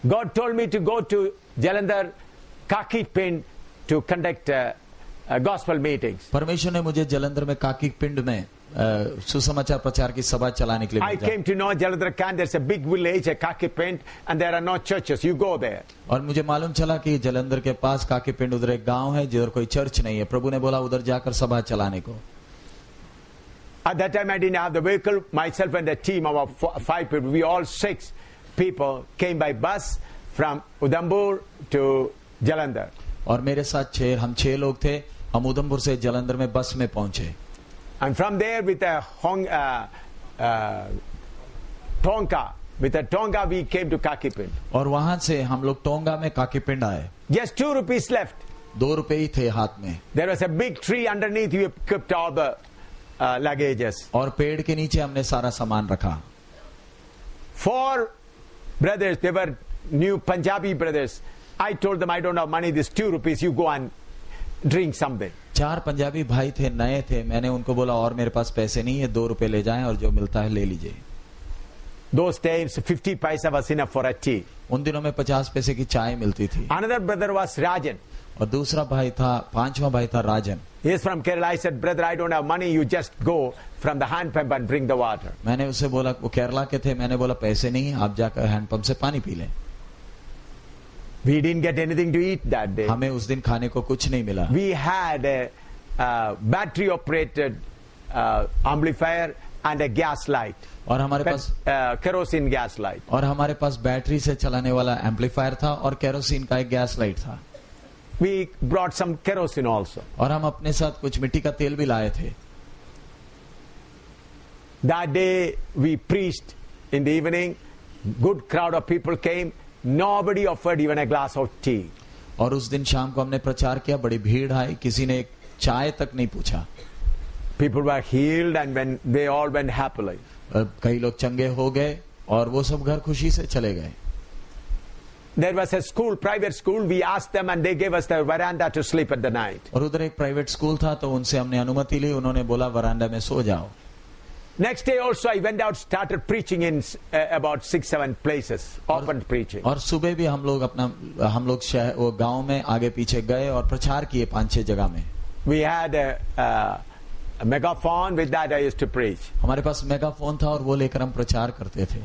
God told me to go to Jalandhar, Kaki Pind to conduct gospel meetings.
परमेश्वर ने मुझे जलंधर में काकी पिंड में सुसमाचार प्रचार की सभा चलाने के लिए
I
भेजा.
came to know Jalandhar Khan, there's a big village, a Kaki Pind, and there are no churches. You go there.
और मुझे मालूम चला कि जलंधर के पास काकी पिंड उधर एक गांव है जिधर कोई चर्च नहीं है. प्रभु ने बोला उधर जाकर सभा चलाने को.
At that time I didn't have the vehicle. Myself and the team of 5 people, we all 6 people came by bus from Udhampur to Jalandhar.
और मेरे साथ हम 6 लोग थे. हम उधमपुर से जलंधर में बस में पहुंचे.
And from there with a Tonga we came to Kaki Pind.
और वहां से हम लोग टोंगा में काकी पिंड आए.
Just 2 rupees left.
2 रुपए ही थे हाथ में.
There was a big tree underneath. We kept all the luggages.
और पेड़ के नीचे हमने सारा सामान रखा।
4 brothers, they were new Punjabi brothers. I told them, I don't have money, this 2 rupees, you go and drink something.
4 Punjabi भाई थे, नए थे। मैंने उनको बोला और मेरे पास पैसे नहीं है, 2 रुपए ले जाएं और जो मिलता है ले लीजिए।
Those times 50 paisa was enough for a tea.
उन दिनों में 50 पैसे की चाय मिलती थी।
Another brother was Rajan.
और दूसरा भाई था, 5वां भाई था राजन।
He is from Kerala. I said, brother, I don't have money, you just go from the hand pump and bring the water.
मैंने उससे बोला, वो केरला के थे, मैंने बोला पैसे नहीं, आप जाकर हैंडपंप से पानी पी लें।
We didn't get anything to eat that day.
हमें उस दिन खाने को कुछ नहीं मिला।
We had a battery operated amplifier and a gas light.
और हमारे पास
kerosene gas light.
और हमारे पास बैटरी से चलाने वाला एम्पलीफायर था और केरोसिन का एक गैस लाइट था।
We brought some kerosene also.
और हम अपने साथ कुछ मिट्टी का तेल भी लाए थे।
That day we preached in the evening. Good crowd of people came. Nobody offered even a glass of tea.
और उस दिन शाम को हमने प्रचार किया, बड़ी भीड़ आई, किसी ने एक चाय तक नहीं पूछा।
People were healed and when they all went happily.
कई लोग चंगे हो गए और वो सब घर खुशी से चले गए।
There was a school, private school. We asked them and they gave us the veranda to sleep at the night.
और उधर एक प्राइवेट स्कूल था तो उनसे हमने अनुमति ली, उन्होंने बोला वरांडा में सो जाओ।
Next day also I went out, started preaching in about 6-7 places, open preaching.
और सुबह भी हम लोग शहर वो गांव में आगे पीछे गए और प्रचार किए 5-6 जगह में।
We had a megaphone, with that I used to preach.
हमारे पास मेगाफोन था और वो लेकर हम प्रचार करते थे।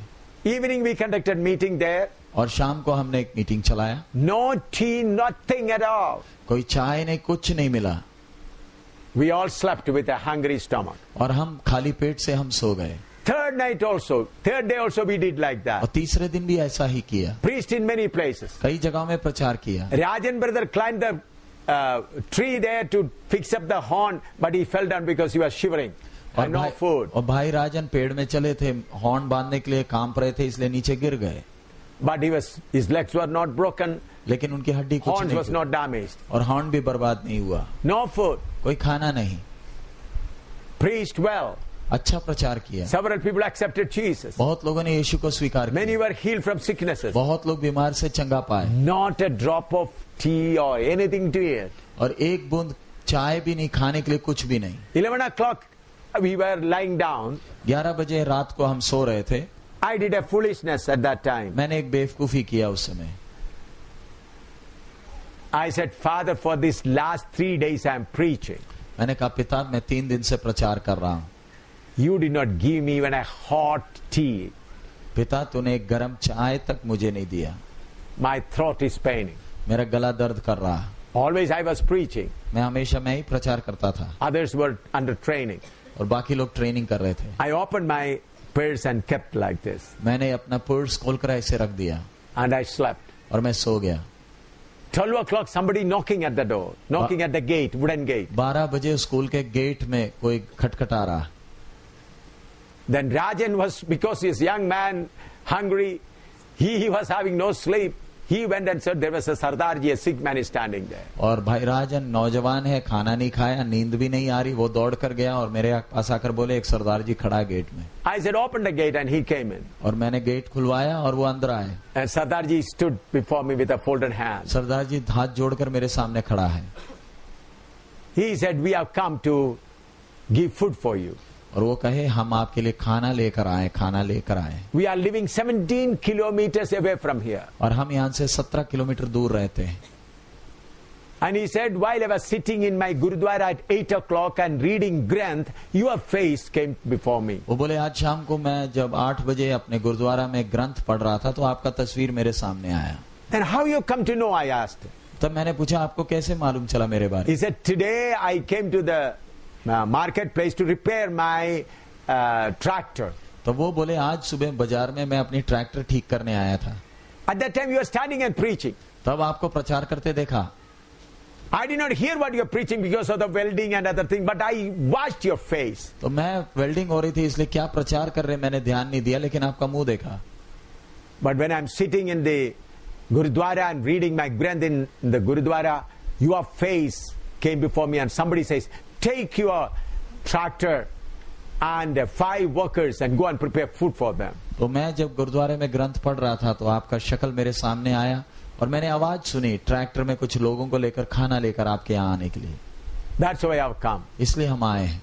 Evening we conducted meeting there.
और शाम को हमने एक मीटिंग चलाया।
No tea, nothing at all.
कोई चाय नहीं, कुछ नहीं मिला।
We all slept with a hungry stomach.
और हम खाली पेट से हम सो गए।
Third day also we did like
और
that.
तीसरे दिन भी ऐसा ही किया।
Preached in many places.
कई जगहों में प्रचार किया।
Rajan brother climbed the tree there to fix up the horn, but he fell down because he was shivering. And no food.
और भाई राजन पेड़ में चले थे, हॉर्न बांधने के लिए काम पर रहे थे, इसलिए नीचे गिर गए।
But his legs were not broken.
लेकिन उनकी हड्डी कुछ
Horns
नहीं
was not damaged.
और हॉर्न भी बर्बाद नहीं हुआ।
No food.
कोई खाना नहीं।
Preached well.
अच्छा प्रचार किया।
Several people accepted Jesus.
बहुत लोगों ने यीशु को स्वीकार
Many
किया।
were healed from sicknesses.
बहुत लोग बीमार से चंगा पाए।
Not a drop of tea or anything to eat.
और एक बूंद चाय भी नहीं, खाने के लिए कुछ भी नहीं।
11 o'clock we were lying down.
11 बजे रात को हम सो रहे थे।
I did a foolishness at that time.
मैंने एक बेवकूफी किया उस समय।
I said, Father, for these last 3 days I am preaching.
मैंने कहा पिता, मैं 3 दिन से प्रचार कर रहा हूँ।
You did not give me even a hot tea.
पिता, तूने एक गर्म चाय तक मुझे नहीं दिया।
My throat is paining.
मेरा गला दर्द कर रहा।
Always I was preaching.
मैं ही प्रचार करता था।
Others were under training.
और बाकी लोग ट्रेनिंग कर रहे थे।
I opened my purse and kept like this.
मैंने अपना पर्स खोलकर ऐसे रख दिया।
And I slept.
और मैं सो गया।
12 o'clock somebody knocking at the door, knocking at the gate, wooden gate.
12 बजे स्कूल के गेट में कोई खटखटा रहा।
Then Rajan was, because he is a young man, hungry, he was having no sleep. He went and said there was a Sardarji, a sick man is standing there.
और भाई राजन नौजवान है, खाना नहीं खाया, नींद भी नहीं आ रही, वो दौड़ कर गया और मेरे पास आकर बोले एक सरदार जी खड़ा है गेट में।
I said open the gate and he came in.
और मैंने गेट खुलवाया और वो अंदर आए।
And Sardarji stood before me with a folded hand.
सरदार जी हाथ जोड़कर मेरे सामने खड़ा है।
He said we have come to give food for you.
और वो कहे हम आपके लिए खाना लेकर आए।
We are living 17 kilometers away from here.
और हम यहाँ से 17 किलोमीटर दूर रहते हैं।
And he said, while I was sitting in my Gurudwara at 8 o'clock and reading Granth, your face came before me.
वो बोले आज शाम को मैं जब 8 बजे अपने गुरुद्वारा में ग्रंथ पढ़ रहा था तो आपका तस्वीर मेरे सामने आया।
Then how you come to know, I asked.
तब मैंने पूछा आपको कैसे मालूम चला मेरे बारे में?
He said, today I came to the marketplace to repair my tractor.
तो वो बोले आज सुबह बाजार में मैं अपनी ट्रैक्टर ठीक करने आया था।
At that time you were standing and preaching.
तब आपको प्रचार करते देखा।
I did not hear what you were preaching because of the welding and other things, but I watched your face.
तो मैं वेल्डिंग हो रही थी इसलिए क्या प्रचार कर रहे मैंने ध्यान नहीं दिया, लेकिन आपका मुंह देखा।
But when I'm sitting in the Gurudwara and reading my Granth in the Gurudwara, your face came before me and somebody says, take your tractor and 5 workers and go and prepare food for them.
तो मैं जब गुरुद्वारे में ग्रंथ पढ़ रहा था तो आपका शक्ल मेरे सामने आया और मैंने आवाज सुनी ट्रैक्टर में कुछ लोगों को लेकर खाना लेकर आपके यहाँ आने के लिए।
That's why I've come.
इसलिए हम आए हैं।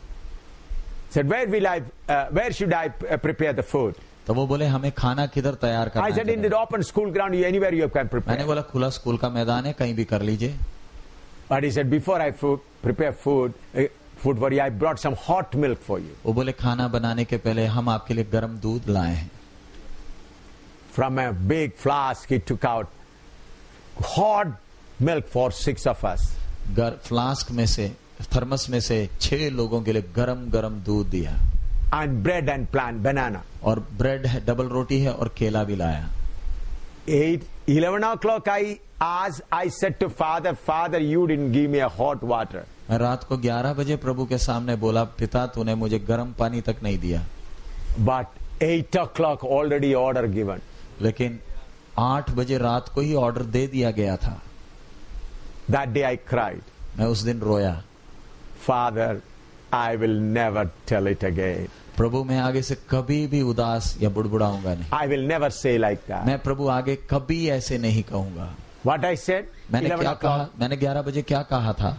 Said, where should I prepare the food?
तो वो बोले हमें खाना किधर तैयार करना
I said, in
है?
the open school ground, anywhere you can prepare.
मैंने बोला खुला स्कूल का मैदान है कहीं भी कर लीजिए।
But he said, before I prepare food for you, I brought some hot milk for you.
वो बोले खाना बनाने के पहले हम आपके लिए गर्म दूध लाए हैं।
From a big flask, he took out hot milk for 6 of us.
Flask में से थर्मस में से 6 लोगों के लिए गरम गरम दूध दिया।
And bread and banana.
और ब्रेड है, डबल रोटी है और केला भी लाया।
11 o'clock I said to Father, you didn't give me a hot water.
मैं रात को 11 बजे प्रभु के सामने बोला, पिता तूने मुझे गर्म पानी तक नहीं दिया।
But 8 o'clock already order given.
लेकिन 8 बजे रात को ही ऑर्डर दे दिया गया था।
That day I cried.
मैं उस दिन रोया।
Father, I will never tell it again.
प्रभु मैं आगे से कभी भी उदास या बुड़बुड़ाऊंगा नहीं।
I will never say like that.
मैं प्रभु आगे कभी ऐसे नहीं कहूंगा।
What I said?
मैंने
11
क्या
o'clock.
कहा? मैंने 11 बजे क्या कहा था?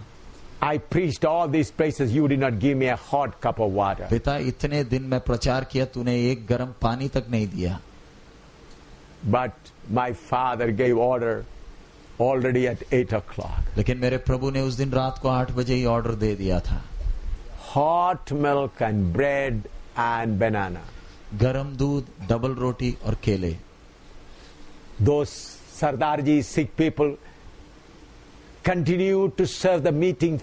I preached all these places. You did not give me a hot cup of water.
पिता इतने दिन मैं प्रचार किया, तूने एक गर्म पानी तक नहीं दिया।
But my father gave order already at 8 o'clock.
लेकिन मेरे प्रभु ने उस दिन रात को 8 बजे ही ऑर्डर दे दिया था।
Hot milk and bread and banana.
गरम दूध, डबल रोटी और केले।
Those Sardarji Sikh people continued to serve the meeting,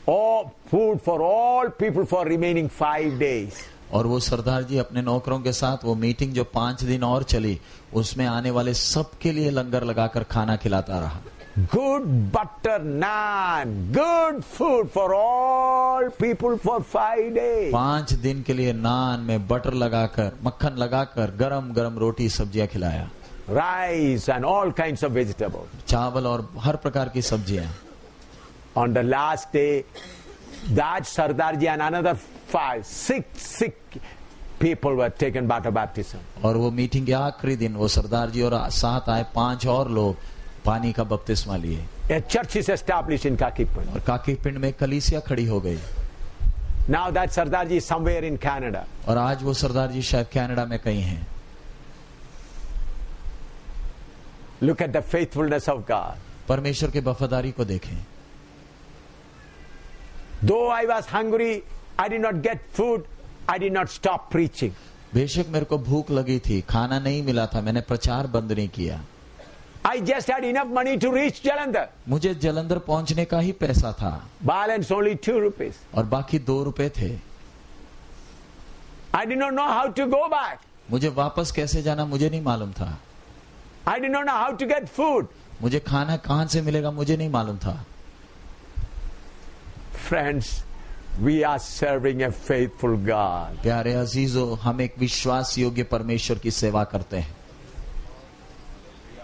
all food for all people for remaining 5 days.
और वो सरदार जी अपने नौकरों के साथ वो मीटिंग जो 5 दिन और चली, उसमें आने वाले सबके लिए लंगर लगाकर खाना खिलाता रहा।
Good butter naan, good food for all people for 5 days.
5 दिन के लिए नान में बटर लगाकर, मक्खन लगाकर, गरम गरम रोटी सब्जियां खिलाया।
Rice and all kinds of vegetables.
चावल और हर प्रकार की सब्जियां।
On the last day, that Sardarji and another 6 people were taken water baptism.
और वो मीटिंग के आखिरी दिन वो सरदार जी और साथ आए 5 और लोग पानी का बपतिस्मा लिए।
A church is established in Kakipind.
और काकीपिंड में कलीसिया खड़ी हो गई।
Now that Sardarji is somewhere in Canada.
और आज वो सरदार जी शायद कनाडा में कहीं हैं।
Look at the faithfulness of God.
परमेश्वर के वफादारी को देखें।
Though I was hungry, I did not get food, I did not stop preaching.
बेशक मेरे को भूख लगी थी, खाना नहीं मिला था, मैंने प्रचार बंद नहीं किया।
I just had enough money to reach Jalandhar.
मुझे जलंधर पहुंचने का ही पैसा था
Balance only 2 rupees.
और बाकी 2 रुपए थे।
I did not know how to go back.
मुझे वापस कैसे जाना मुझे नहीं मालूम था।
I did not know how to get food.
मुझे खाना कहां से मिलेगा मुझे नहीं मालूम था।
Friends, we are serving a faithful God.
प्यारे अजीजों, हम एक विश्वास योग्य परमेश्वर की सेवा करते हैं।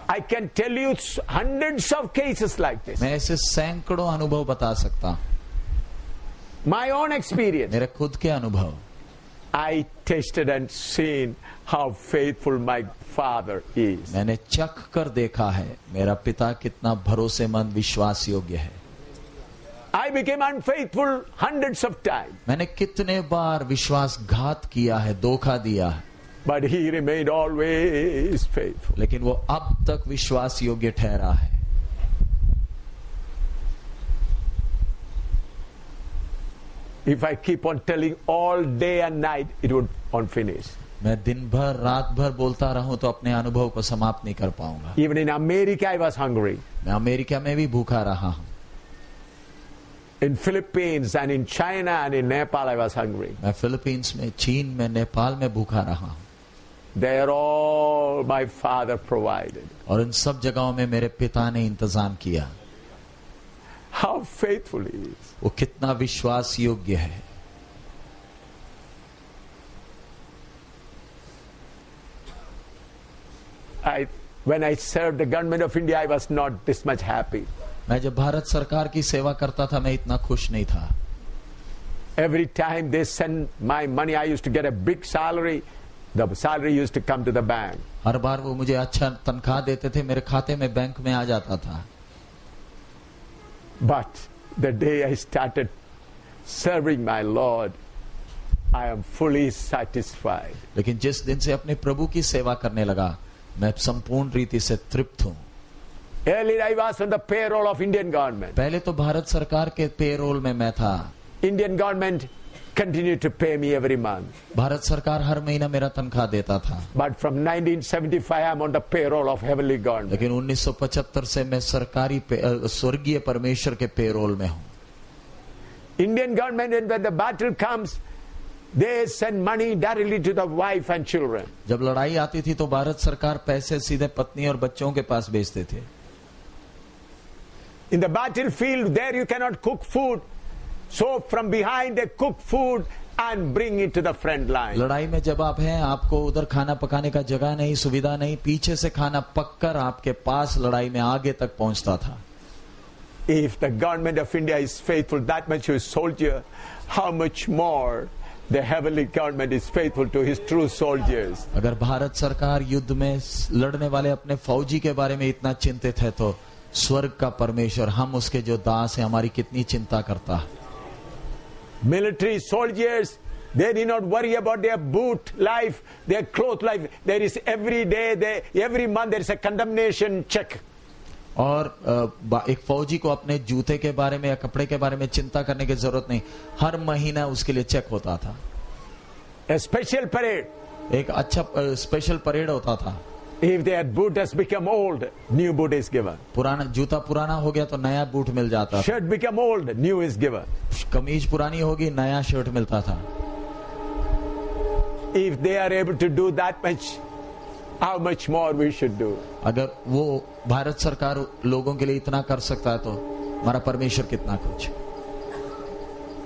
I can tell you hundreds of cases like this.
मैं ऐसे सैकड़ों अनुभव बता सकता हूं।
My own experience.
मेरे खुद के अनुभव।
I tasted and seen how faithful my father is.
मैंने चख कर देखा है मेरा पिता कितना भरोसेमंद विश्वास योग्य है।
I became unfaithful hundreds of times.
मैंने कितने बार विश्वासघात किया है, धोखा दिया है,
But he remained always faithful.
लेकिन वो अब तक विश्वास योग्य ठहरा है।
If I keep on telling all day and night, it would not finish.
मैं दिन भर रात भर बोलता रहूं तो अपने अनुभव को समाप्त नहीं कर पाऊंगा।
Even in America, I was hungry.
मैं अमेरिका में भी भूखा रहा हूं।
In Philippines and in China and in Nepal, I was hungry.
मैं फिलीपींस में, चीन में, नेपाल में भूखा रहा हूं।
There all my father provided.
और इन सब जगहों में मेरे पिता ने इंतजाम किया।
How faithful he is.
वो कितना विश्वास योग्य है।
When I served the government of India, I was not this much happy.
मैं जब भारत सरकार की सेवा करता था मैं इतना खुश नहीं था।
Every time they send my money, I used to get a big salary. The salary used to come to the bank.
हर बार वो मुझे अच्छा तनख्वाह देते थे, मेरे खाते में बैंक में आ जाता था.
But the day I started serving my Lord, I am fully satisfied.
लेकिन जिस दिन से अपने प्रभु की सेवा करने लगा, मैं संपूर्ण रीति से तृप्त हूँ.
Earlier I was on the payroll of Indian government.
पहले तो भारत सरकार के पेरोल में मैं था.
Indian government continued to pay me every month.
Bharat सरकार हर महीना मेरा तनख्वाह देता था.
But from 1975 I am on the payroll of heavenly government.
लेकिन 1975 से मैं सरकारी स्वर्गीय परमेश्वर के पेरोल में हूँ.
Indian government, when the battle comes, they send money directly to the wife and children.
जब लड़ाई आती थी तो भारत सरकार पैसे सीधे पत्नी और बच्चों के पास भेजते थे.
In the battlefield, there you cannot cook food. So from behind they cook food and bring it to the front line.
लड़ाई में जब आप हैं, आपको उधर खाना पकाने का जगह नहीं, सुविधा नहीं, पीछे से खाना पककर आपके पास लड़ाई में आगे तक पहुंचता था.
If the government of India is faithful that much to his soldier, how much more the heavenly government is faithful to his true soldiers.
अगर भारत सरकार युद्ध में लड़ने वाले अपने फौजी के बारे में इतना चिंतित है, तो स्वर्ग का परमेश्वर, हम उसके जो दास हैं, हमारी कितनी चिंता करता है.
Military soldiers, they need not worry about their boot life, their cloth life. There is every day, every month there is a condemnation check.
और एक फौजी को अपने जूते के बारे में या कपड़े के बारे में चिंता करने की जरूरत नहीं. हर महीना उसके लिए चेक होता था.
A special parade.
एक अच्छा स्पेशल परेड होता था.
If their boot has become old, new boot is given.
पुराना जूता पुराना हो गया तो नया बूट मिल जाता था.
Shirt become old, new is given.
कमीज पुरानी होगी, नया शर्ट मिलता था.
If they are able to do that much, how much more we should do?
अगर वो भारत सरकार लोगों के लिए इतना कर सकता है, तो हमारा परमेश्वर कितना कुछ.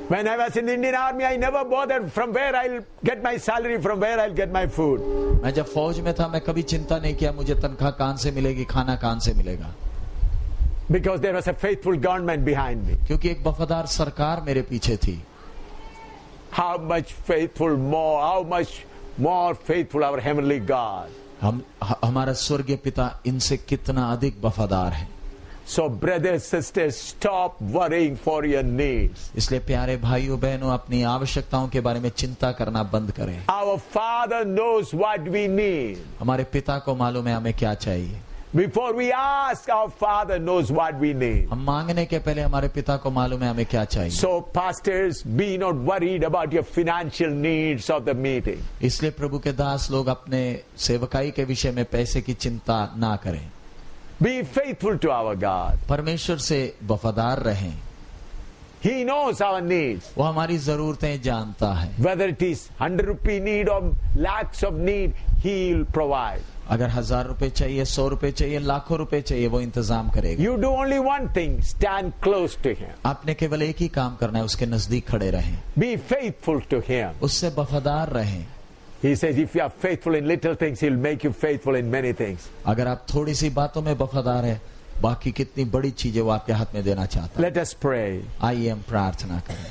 When I was in the Indian Army, I never bothered from where I'll get my salary, from where I'll get my food.
मैं जब फौज में था, मैं कभी चिंता नहीं किया मुझे तनख्वाह कहां से मिलेगी, खाना कहां से मिलेगा.
Because there was a faithful government behind me.
क्योंकि एक वफादार सरकार मेरे पीछे थी.
How much more faithful our heavenly God.
हमारा स्वर्गीय पिता इनसे कितना अधिक वफादार है.
So brothers, sisters, stop worrying for your needs.
इसलिए प्यारे भाइयों बहनों, अपनी आवश्यकताओं के बारे में चिंता करना बंद करें.
Our Father knows what we need.
हमारे पिता को मालूम है हमें क्या चाहिए.
Before we ask, our Father knows what we need.
हम मांगने के पहले हमारे पिता को मालूम है हमें क्या चाहिए.
So pastors, be not worried about your financial needs of the meeting.
इसलिए प्रभु के दास लोग अपने सेवकाई के विषय में पैसे की चिंता ना करें.
Be faithful to our God.
परमेश्वर से वफादार रहें.
He knows our needs.
वो हमारी जरूरतें जानता है.
Whether it is 100 rupee need or lakhs of need, He will provide.
अगर 1000 रुपए चाहिए, 100 रुपए चाहिए, लाखों रुपए चाहिए, वो इंतजाम करेगा.
You do only one thing, stand close to Him.
आपने केवल एक ही काम करना है, उसके नजदीक खड़े रहें.
Be faithful to Him.
उससे वफादार रहें.
He says, if you are faithful in little things, He'll make you faithful in many things.
अगर आप थोड़ी सी बातों में वफादार है, बाकी कितनी बड़ी चीजें वो आपके हाथ में देना चाहता है.
Let us pray.
आइए हम प्रार्थना करें.